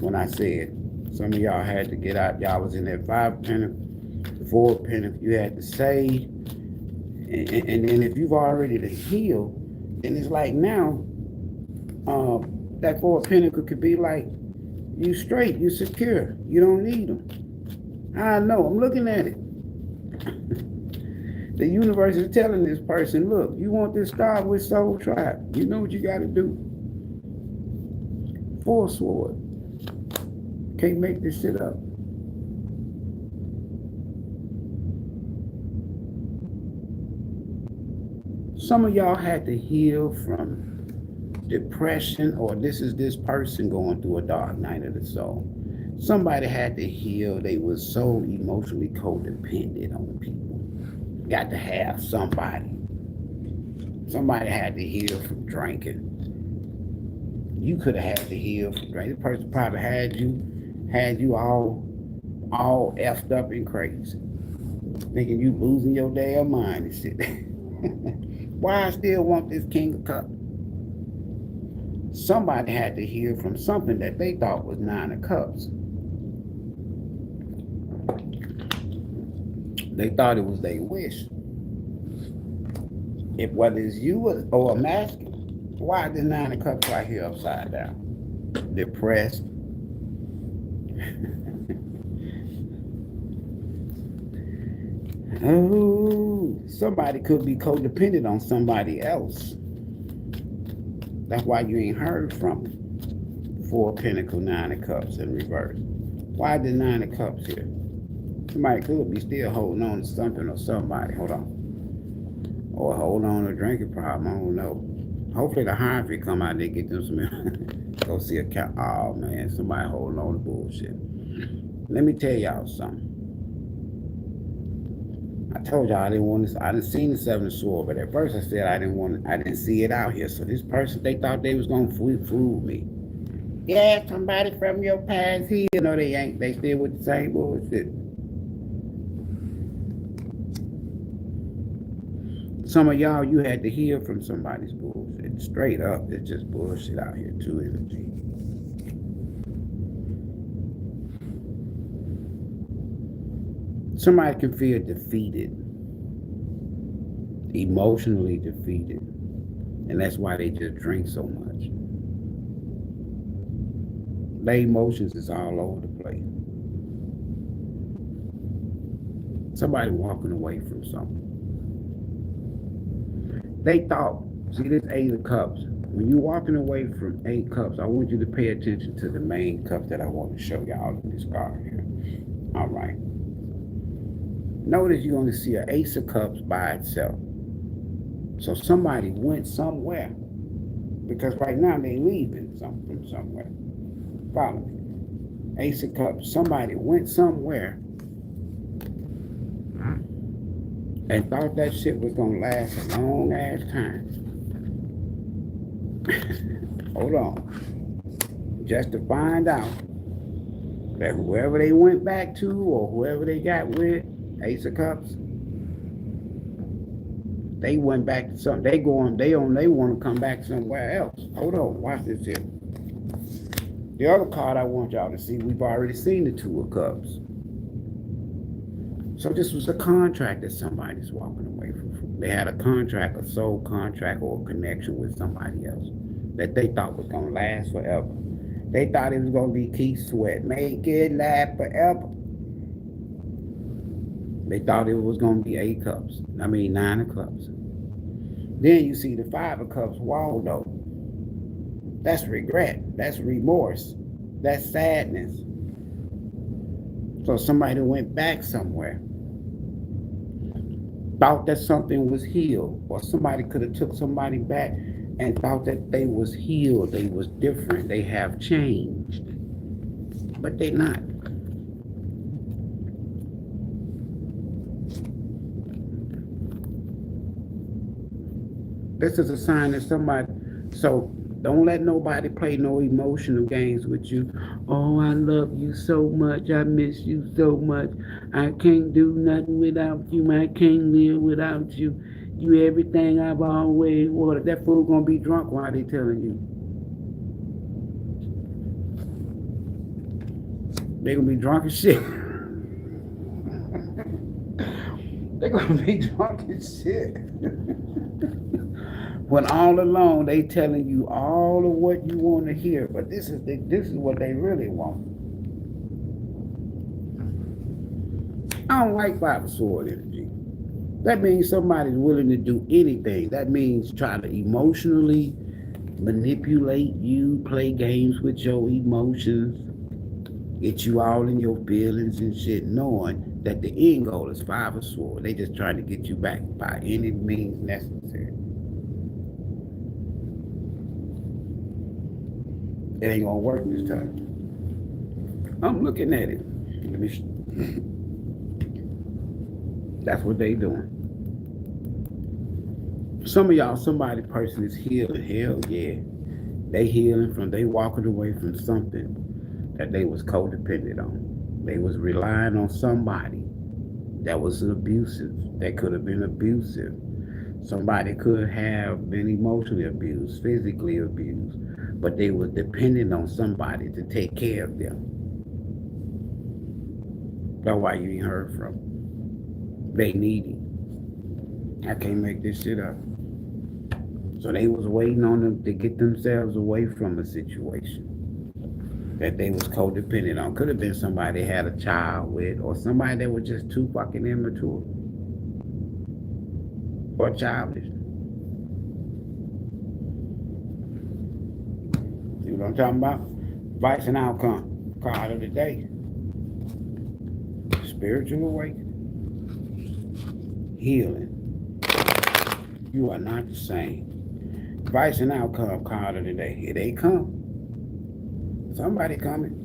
When I said, some of y'all had to get out. Y'all was in that 5 of Pentacles, 4 of Pentacles. You had to say, and then if you've already to heal, then it's like now, that 4 of Pentacles could be like, you straight, you secure, you don't need them. I know, I'm looking at it. The universe is telling this person, look, you want this start with Soul Tribe. You know what you got to do. 4 sword. Can't make this shit up. Some of y'all had to heal from depression, or this is this person going through a dark night of the soul. Somebody had to heal. They were so emotionally codependent on people. Got to have somebody. Somebody had to heal from drinking. You could have had to heal from drinking. This person probably had you all effed up and crazy. Thinking you losing your damn mind and shit. Why I still want this King of Cups? Somebody had to heal from something that they thought was 9 of Cups. They thought it was their wish. If whether it's you or a masculine, why is the 9 of Cups right here upside down? Depressed. Oh, somebody could be codependent on somebody else. That's why you ain't heard from them. 4 of Pentacles, 9 of Cups in reverse. Why the 9 of Cups here? Somebody could be still holding on to something or somebody. Hold on. Or hold on to a drinking problem. I don't know. Hopefully the Ivory come out there and get them some. Go see a cat. Oh man, somebody holding on to bullshit. Let me tell y'all something. I told y'all I didn't see the 7 of Swords, but at first I said I didn't see it out here. So this person, they thought they was gonna fool me. Yeah, somebody from your past here. No, they ain't. They still with the same bullshit. Some of y'all, you had to heal from somebody's bullshit. Straight up, it's just bullshit out here too, energy. Somebody can feel defeated, emotionally defeated, and that's why they just drink so much. Their emotions is all over the place. Somebody walking away from something. They thought, see this 8 of Cups. When you're walking away from 8 cups, I want you to pay attention to the main cup that I want to show y'all in this card here. All right. Notice you're going to see an Ace of Cups by itself. So somebody went somewhere. Because right now they leaving from somewhere. Follow me. Ace of Cups. Somebody went somewhere and thought that shit was going to last a long ass time. Hold on. Just to find out that whoever they went back to or whoever they got with, Ace of Cups, they went back to something. They want to come back somewhere else. Hold on, watch this here. The other card I want y'all to see, we've already seen the 2 of Cups. So this was a contract that somebody's walking away from. They had a contract, a soul contract, or a connection with somebody else that they thought was going to last forever. They thought it was going to be Keith Sweat, make it last forever. They thought it was going to be 9 of Cups. Then you see the 5 of Cups, Waldo. That's regret. That's remorse. That's sadness. So somebody went back somewhere. Thought that something was healed. Or somebody could have took somebody back and thought that they was healed. They was different. They have changed. But they not. This is a sign that somebody, so don't let nobody play no emotional games with you. Oh, I love you so much. I miss you so much. I can't do nothing without you. I can't live without you. You everything I've always wanted. That fool gonna be drunk while they telling you. They gonna be drunk as shit. They gonna be drunk as shit. When all alone, they telling you all of what you want to hear, but this is what they really want. I don't like 5 of Swords energy. That means somebody's willing to do anything. That means try to emotionally manipulate you, play games with your emotions, get you all in your feelings and shit, knowing that the end goal is 5 of Swords. They just trying to get you back by any means necessary. It ain't gonna work this time. I'm looking at it. That's what they doing. Some of y'all, person is healing. Hell yeah. They healing from, they walking away from something that they was codependent on. They was relying on somebody that was abusive, that could have been abusive. Somebody could have been emotionally abused, physically abused, but they were dependent on somebody to take care of them. That's why you ain't heard from them. They needy. I can't make this shit up. So they was waiting on them to get themselves away from a situation that they was codependent on. Could have been somebody they had a child with, or somebody that was just too fucking immature or childish. See what I'm talking about? Advice and outcome. Card of the day. Spiritual awakening. Healing. You are not the same. Advice and outcome card of the day. Here they come. Somebody coming.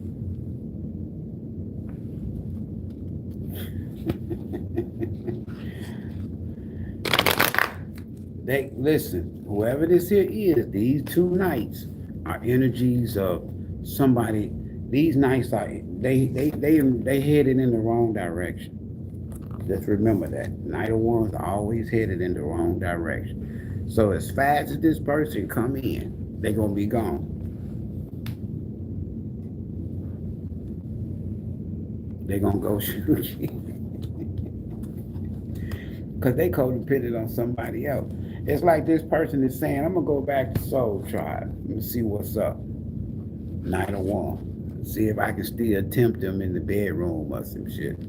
They listen, whoever this here is, these 2 nights are energies of somebody. These nights are they headed in the wrong direction. Just remember that. Night of Wands are always headed in the wrong direction. So as fast as this person come in, they're gonna be gone. They're gonna go shoot you. Because they codependent on somebody else. It's like this person is saying, I'm gonna go back to Soul Tribe. Let me see what's up. Night of Wands. See if I can still tempt them in the bedroom or some shit.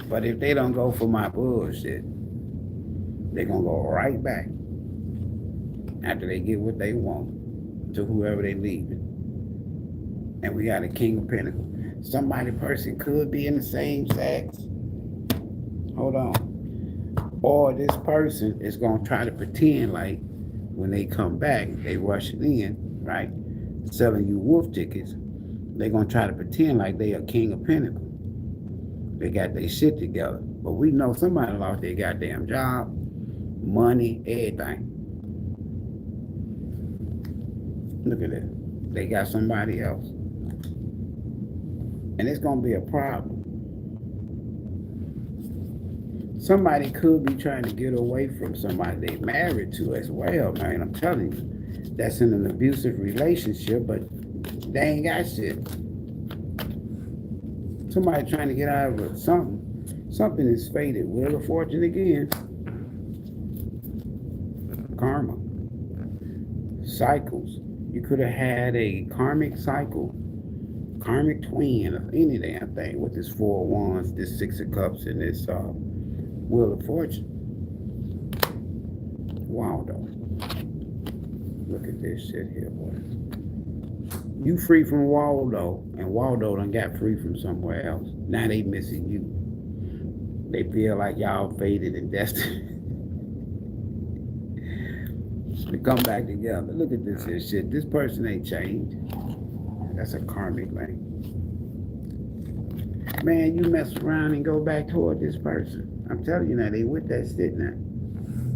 But if they don't go for my bullshit, they're gonna go right back after they get what they want to whoever they leaving. And we got a King of Pentacles. Person could be in the same sex. Hold on. Or this person is gonna try to pretend like when they come back, they rushing in, right? Selling you wolf tickets. They're gonna try to pretend like they are King of Pentacles. They got their shit together. But we know somebody lost their goddamn job, money, everything. Look at that. They got somebody else. And it's going to be a problem. Somebody could be trying to get away from somebody they married to as well, man. I'm telling you. That's in an abusive relationship, but they ain't got shit. Somebody trying to get out of it. Something is fated. Wheel of Fortune again. Karma. Cycles. You could have had a karmic cycle, karmic twin of any damn thing with this 4 of Wands, this 6 of Cups, and this Wheel of Fortune. Wow, though. Look at this shit here, boy. You free from Waldo, and Waldo done got free from somewhere else. Now they missing you. They feel like y'all fated and destined to come back together. Look at this here shit. This person ain't changed. That's a karmic thing. Man, you mess around and go back toward this person. I'm telling you now, they with that shit now.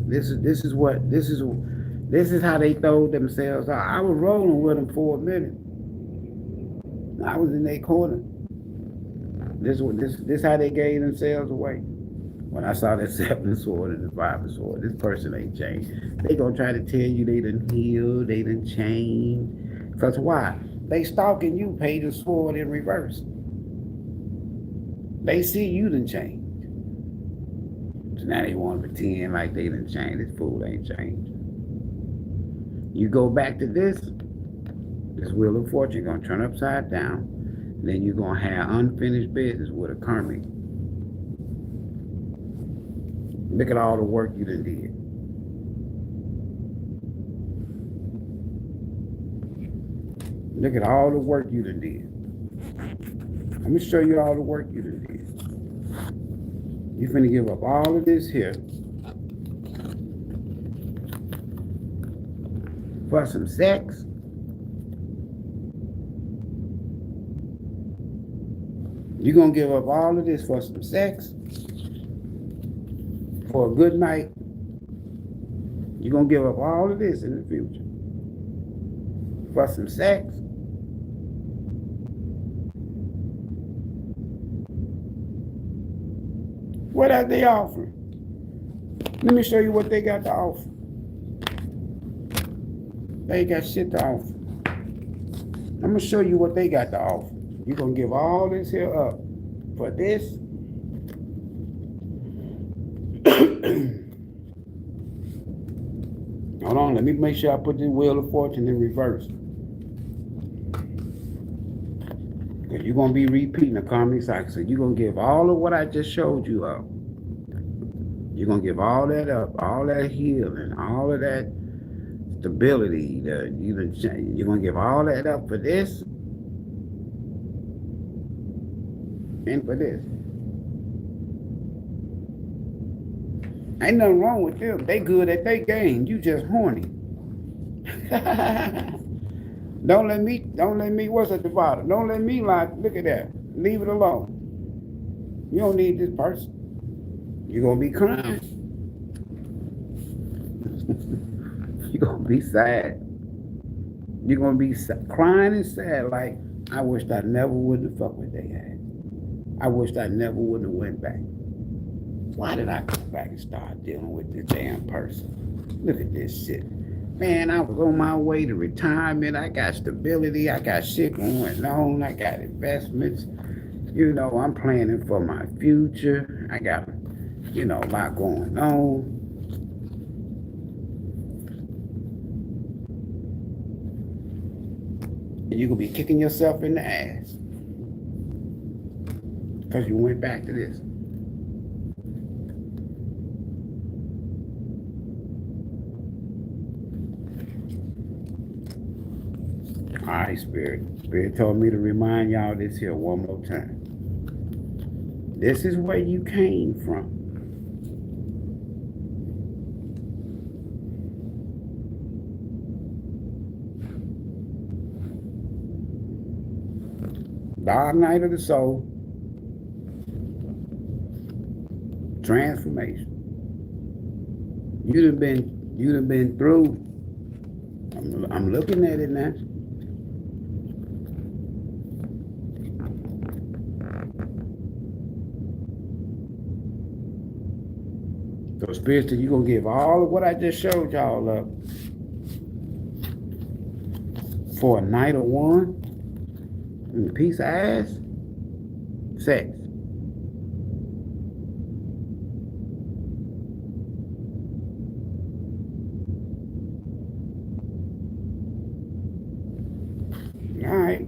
This is how they throw themselves out. I was rolling with them for a minute. I was in their corner. This how they gave themselves away. When I saw that 7 of Swords and the 5 of Swords, this person ain't changed. They gonna try to tell you they done healed, they done changed. Because why? They stalking you, Page of Swords in reverse. They see you done changed. So now they want to pretend like they done changed. This fool ain't changed. You go back to this Wheel of Fortune gonna turn upside down. Then you're gonna have unfinished business with a karmic. Look at all the work you done did. Look at all the work you done did. I'm gonna show you all the work you done did. You're finna give up all of this here for some sex. You're gonna give up all of this for some sex? For a good night? You're gonna give up all of this in the future for some sex? What are they offering? Let me show you what they got to offer. They ain't got shit to offer. I'm gonna show you what they got to offer. You're gonna give all this here up for this? Hold on, let me make sure I put the Wheel of Fortune in reverse. Because you're going to be repeating a karmic cycle. So you're going to give all of what I just showed you up. You're going to give all that up, all that healing, all of that stability. You're going to give all that up for this and for this. Ain't nothing wrong with them. They good at their game. You just horny. Don't let me, what's at the bottom? Don't let me lie. Look at that. Leave it alone. You don't need this person. You're going to be crying. You're going to be sad. You're going to be crying and sad like, I wish I never would have fucked what they had. I wish I never would have went back. Why did I come back and start dealing with this damn person? Look at this shit. Man, I was on my way to retirement. I got stability. I got shit going on. I got investments. You know, I'm planning for my future. I got, you know, a lot going on. And you're going to be kicking yourself in the ass because you went back to this. All right, Spirit. Spirit told me to remind y'all this here one more time. This is where you came from. Dark night of the soul. Transformation. You done been through. I'm looking at it now. So Spirit said, you're going to give all of what I just showed y'all up for a night of one and a piece of ass sex. All right.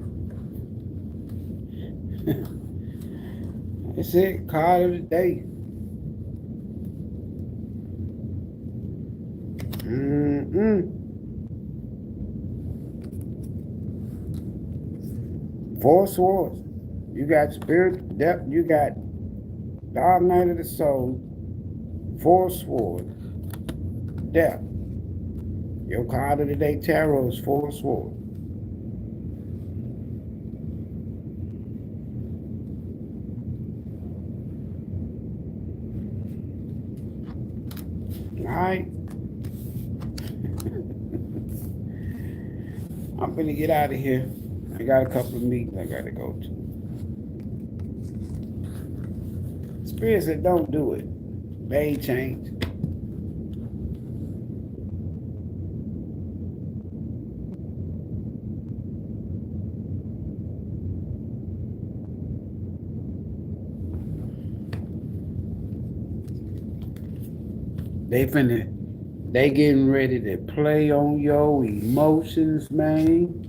That's it. Card of the day. Four swords. You got spirit depth. You got dark night of the soul. Four swords. Depth. Your card of the day tarot is four swords. All right. I'm gonna get out of here. I got a couple of meetings I gotta go to. Spirit said, don't do it. They change. They getting ready to play on your emotions, man.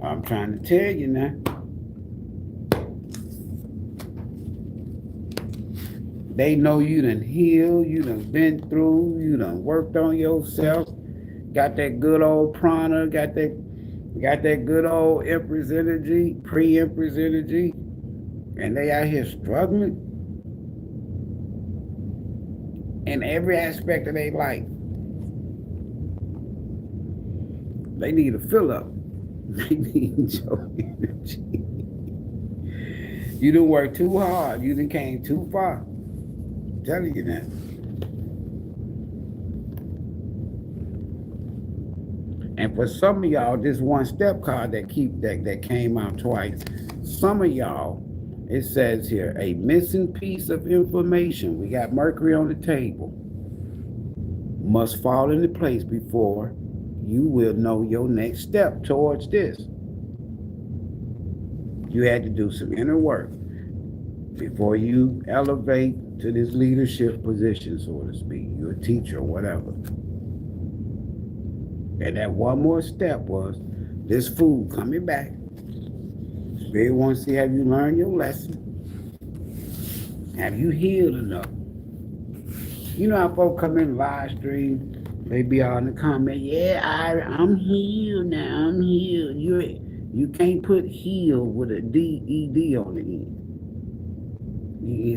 I'm trying to tell you now. They know you done healed, you done been through, you done worked on yourself, got that good old prana, got that good old Empress energy, pre-Empress energy, and they out here struggling in every aspect of their life. They need a fill up. They need your energy. You done worked too hard. You done came too far. I'm telling you that. And for some of y'all, this one step card that came out twice. Some of y'all, it says here, a missing piece of information. We got Mercury on the table. Must fall into place before you will know your next step towards this. You had to do some inner work before you elevate to this leadership position, so to speak. You're a teacher or whatever. And that one more step was this food coming back. Spirit wants to see, have you learned your lesson? Have you healed enough? You know how folks come in live stream, they be all in the comment, yeah, I'm healed now, I'm healed. You can't put heal with a D-E-D on the end.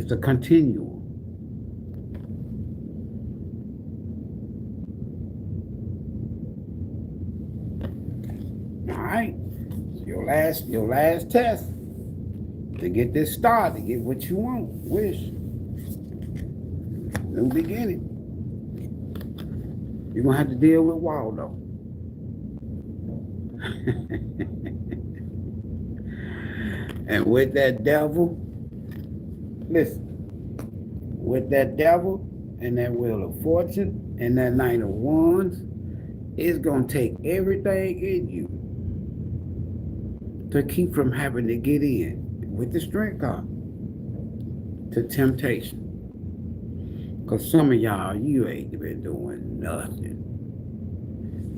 It's a continuum. All right, your last test to get this started, to get what you want, wish. New beginning. You're going to have to deal with Waldo. And with that devil, listen, with that devil and that wheel of fortune and that Knight of Wands, it's going to take everything in you to keep from having to get in with the strength card to temptation. Because some of y'all, you ain't been doing nothing.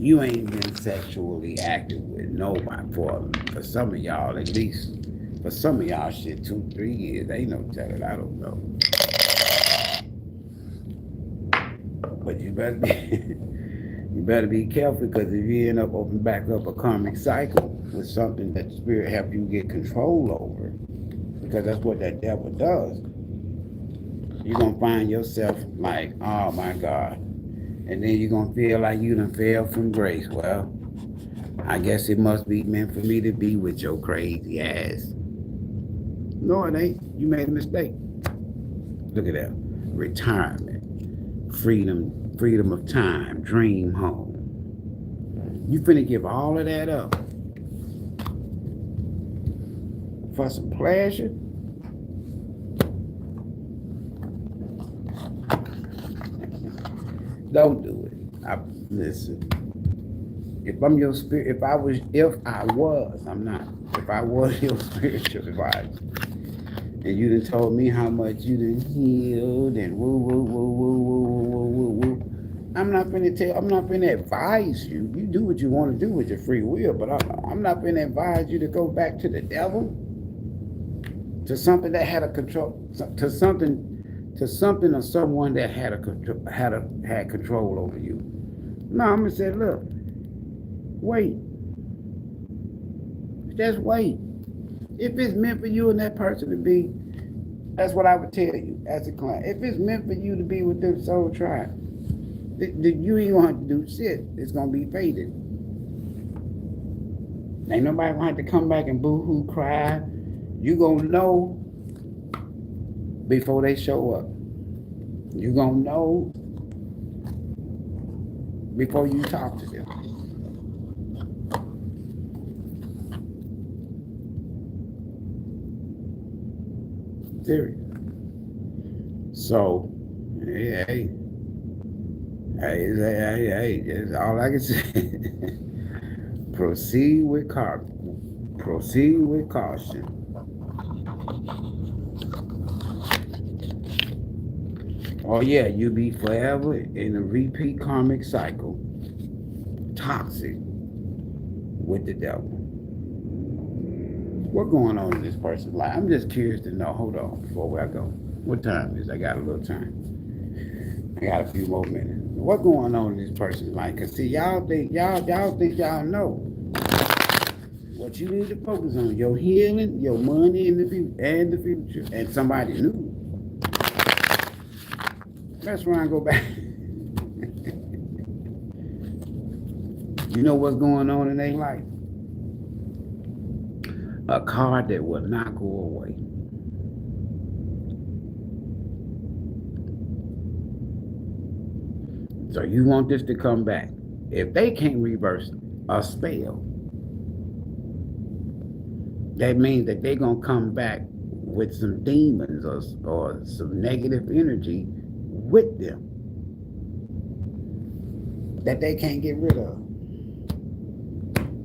You ain't been sexually active with nobody for some of y'all, at least. For some of y'all, shit, 2-3 years. Ain't no telling. I don't know. But you better be, you better be careful, because if you end up opening back up a karmic cycle with something that the spirit help you get control over, because that's what that devil does, you're gonna find yourself like, oh my God. And then you're gonna feel like you done fell from grace. Well, I guess it must be meant for me to be with your crazy ass. No, it ain't. You made a mistake. Look at that. Retirement, freedom of time, dream home. You finna give all of that up for some pleasure? Don't do it. Listen. If I'm your spirit, if I was your spiritual advisor, and you done told me how much you done healed and woo. I'm not finna advise you. You do what you want to do with your free will, but I'm not finna advise you to go back to the devil, to something that had a control, to something or someone that had control over you. No, I'm gonna say, look, wait. Just wait. If it's meant for you and that person to be, that's what I would tell you as a client. If it's meant for you to be with them soul tribe, you ain't gonna have to do shit. It's gonna be fated. Ain't nobody gonna have to come back and boo-hoo cry. You gonna know before they show up. You gonna know before you talk to them. Serious. So, hey, that's all I can say. Proceed with caution. Oh yeah, you be forever in a repeat karmic cycle, toxic with the devil. What's going on in this person's life? I'm just curious to know. Hold on, before I go. What time is it? I got a little time. I got a few more minutes. What's going on in this person's life? Cause see, y'all think y'all know. What you need to focus on: your healing, your money in the future, and somebody new. That's where I go back. You know what's going on in their life? A card that will not go away. So you want this to come back. If they can't reverse a spell, that means that they're going to come back with some demons or some negative energy with them that they can't get rid of.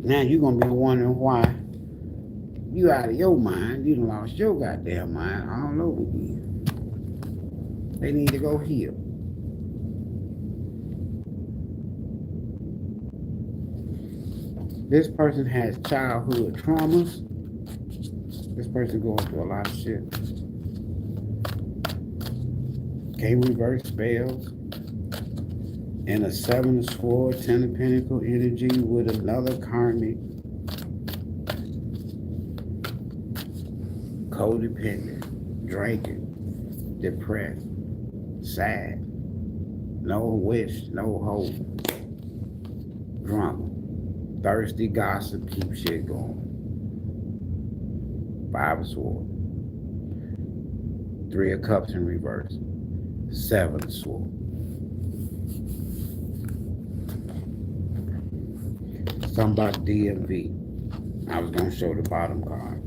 Now you're going to be wondering why you out of your mind. You done lost your goddamn mind all over again. They need to go heal. This person has childhood traumas. This person going through a lot of shit. Can't reverse spells. And a 7 of Swords, 10 of Pentacles energy with another karmic. Codependent, drinking, depressed, sad, no wish, no hope, drama, thirsty gossip, keep shit going. 5 of Swords, 3 of Cups in reverse, 7 of Swords. Something about DMV. I was going to show the bottom card.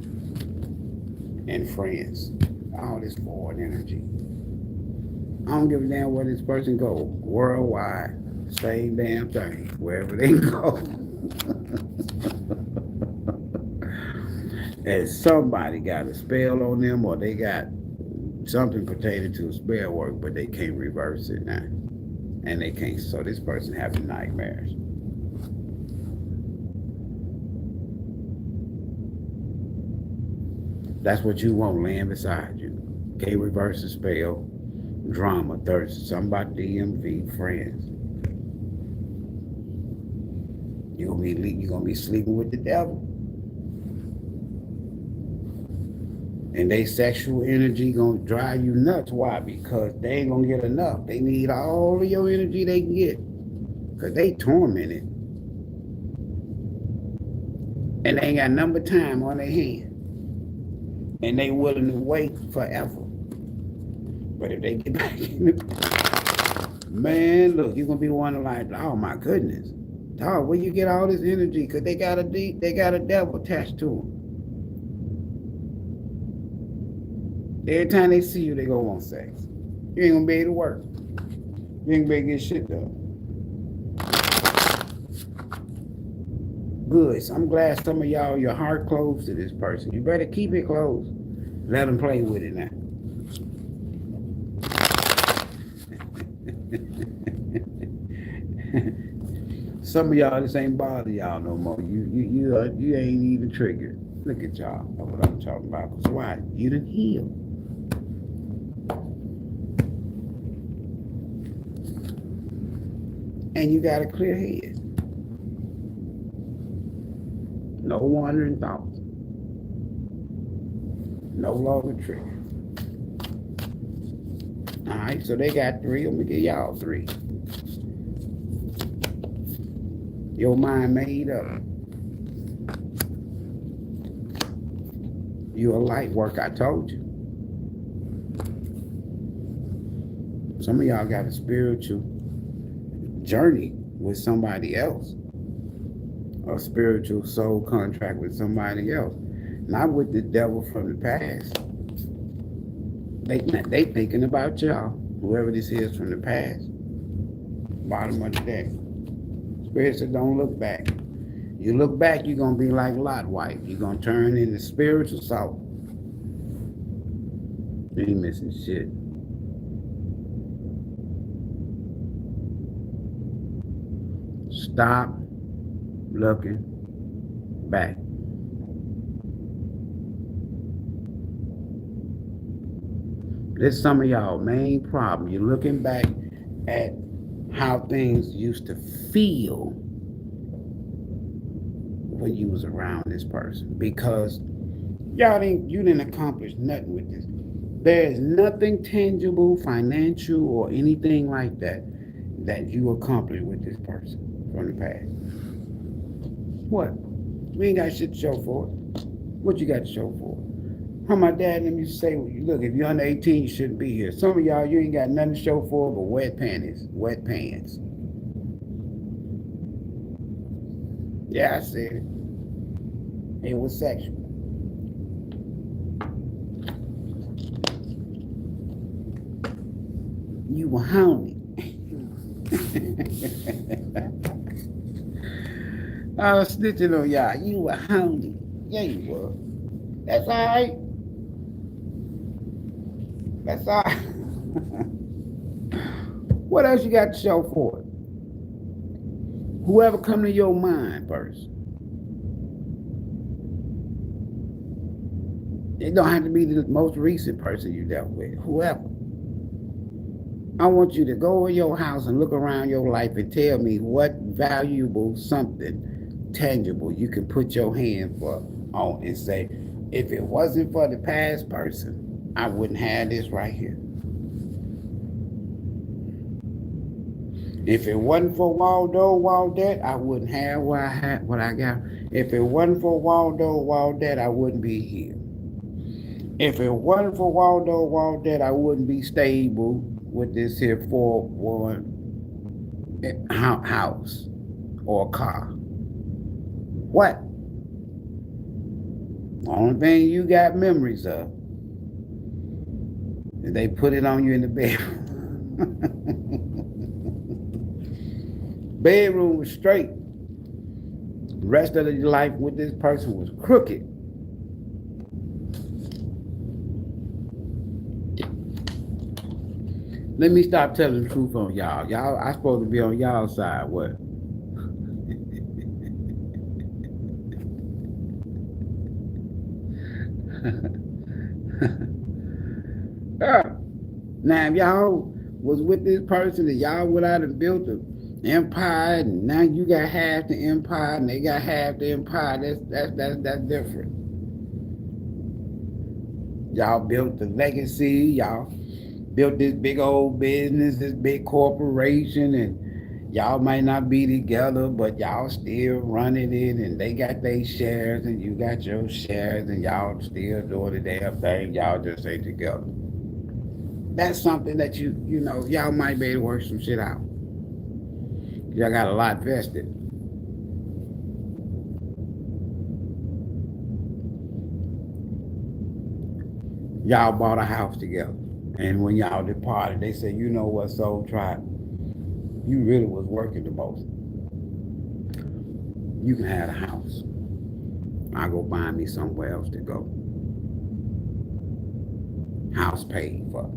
And friends. All this forward energy. I don't give a damn where this person go. Worldwide. Same damn thing. Wherever they go. And somebody got a spell on them, or they got something pertaining to spell work, but they can't reverse it now. And they can't. So this person having nightmares. That's what you want laying beside you. Can't reverse the spell. Drama, thirst, something about DMV, friends. You're gonna be sleeping with the devil. And they sexual energy gonna drive you nuts. Why? Because they ain't gonna get enough. They need all of your energy they can get. Because they tormented. And they ain't got number time on their hand. And they willing to wait forever. But if they get back in the... Man, look, you're gonna be wondering like, oh my goodness. Dog, where you get all this energy? Because they got a devil attached to them. Every time they see you, they go on sex. You ain't gonna be able to work. You ain't gonna be able to get shit done. Good. So I'm glad some of y'all, your heart closed to this person. You better keep it closed. Let them play with it now. Some of y'all, this ain't bother y'all no more. You ain't even triggered. Look at y'all. That's what I'm talking about. So why? You done healed. And you got a clear head. No wandering thoughts. No longer trigger. All right, so they got 3. I'm gonna give y'all 3. Your mind made up. You a light work, I told you. Some of y'all got a spiritual journey with somebody else. A spiritual soul contract with somebody else. Not with the devil from the past. They thinking about y'all. Whoever this is from the past. Bottom of the deck. Spirit said, don't look back. You look back, you're going to be like Lot wife. You're going to turn into spiritual salt. You ain't missing shit. Stop looking back. This is some of y'all main problem. You're looking back at how things used to feel when you was around this person, because you didn't accomplish nothing with this. There's nothing tangible, financial, or anything like that you accomplished with this person from the past. What? We ain't got shit to show for it. What you got to show for it? How my dad and me say, look, if you're under 18, you shouldn't be here. Some of y'all, you ain't got nothing to show for but wet panties. Wet pants. Yeah, I said it. It was sexual. You were hounded. I was snitching on y'all. You were hounded. Yeah, you were. That's all right. That's all right. What else you got to show for it? Whoever come to your mind first. It don't have to be the most recent person you dealt with. Whoever. I want you to go in your house and look around your life and tell me what valuable something tangible you can put your hand on and say, if it wasn't for the past person, I wouldn't have this right here. If it wasn't for Waldet, I wouldn't have what I got. If it wasn't for Waldet, I wouldn't be here. If it wasn't for Waldet, I wouldn't be stable with this here 4-1 house or car. What? The only thing you got memories of is they put it on you in the bedroom. Bedroom was straight. The rest of your life with this person was crooked. Let me stop telling the truth on y'all. Y'all, I supposed to be on y'all's side. What? Yeah. Now, if y'all was with this person and y'all went out and built an empire, and now you got half the empire and they got half the empire, that's different. Y'all built the legacy, y'all built this big old business, this big corporation, and y'all might not be together, but y'all still running it, and they got their shares and you got your shares, and y'all still doing the damn thing. Y'all just ain't together. That's something that y'all might be able to work some shit out. Y'all got a lot vested. Y'all bought a house together. And when y'all departed, they said, you know what, Soul Tribe, you really was working the most. You can have a house. I'll go find me somewhere else to go. House paid for.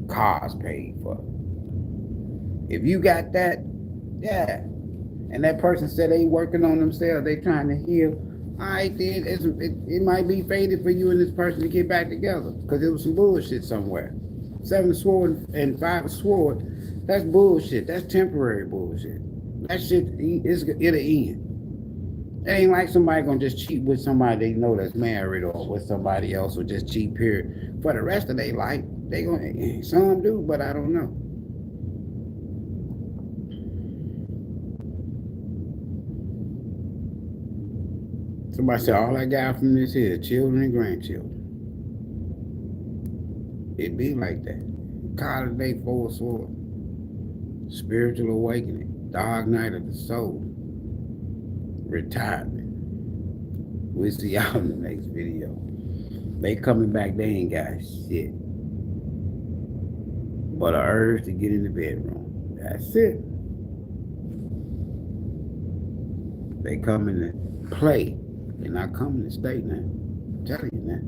Cars paid for. If you got that, yeah. And that person said they working on themselves, they trying to heal. All right, then it might be fated for you and this person to get back together because it was some bullshit somewhere. 7 of sword and 5 of sword, that's bullshit. That's temporary bullshit. That shit, it'll end. It ain't like somebody gonna just cheat with somebody they know that's married or with somebody else or just cheat, period. For the rest of their life, they gonna, some do, but I don't know. Somebody said, all I got from this here, children and grandchildren. It be like that. Card of the day, 4 of swords. Spiritual awakening. Dark night of the soul. Retirement. We'll see y'all in the next video. They coming back, they ain't got shit. But an urge to get in the bedroom. That's it. They coming to play. They're not coming to stay now. I'm telling you now.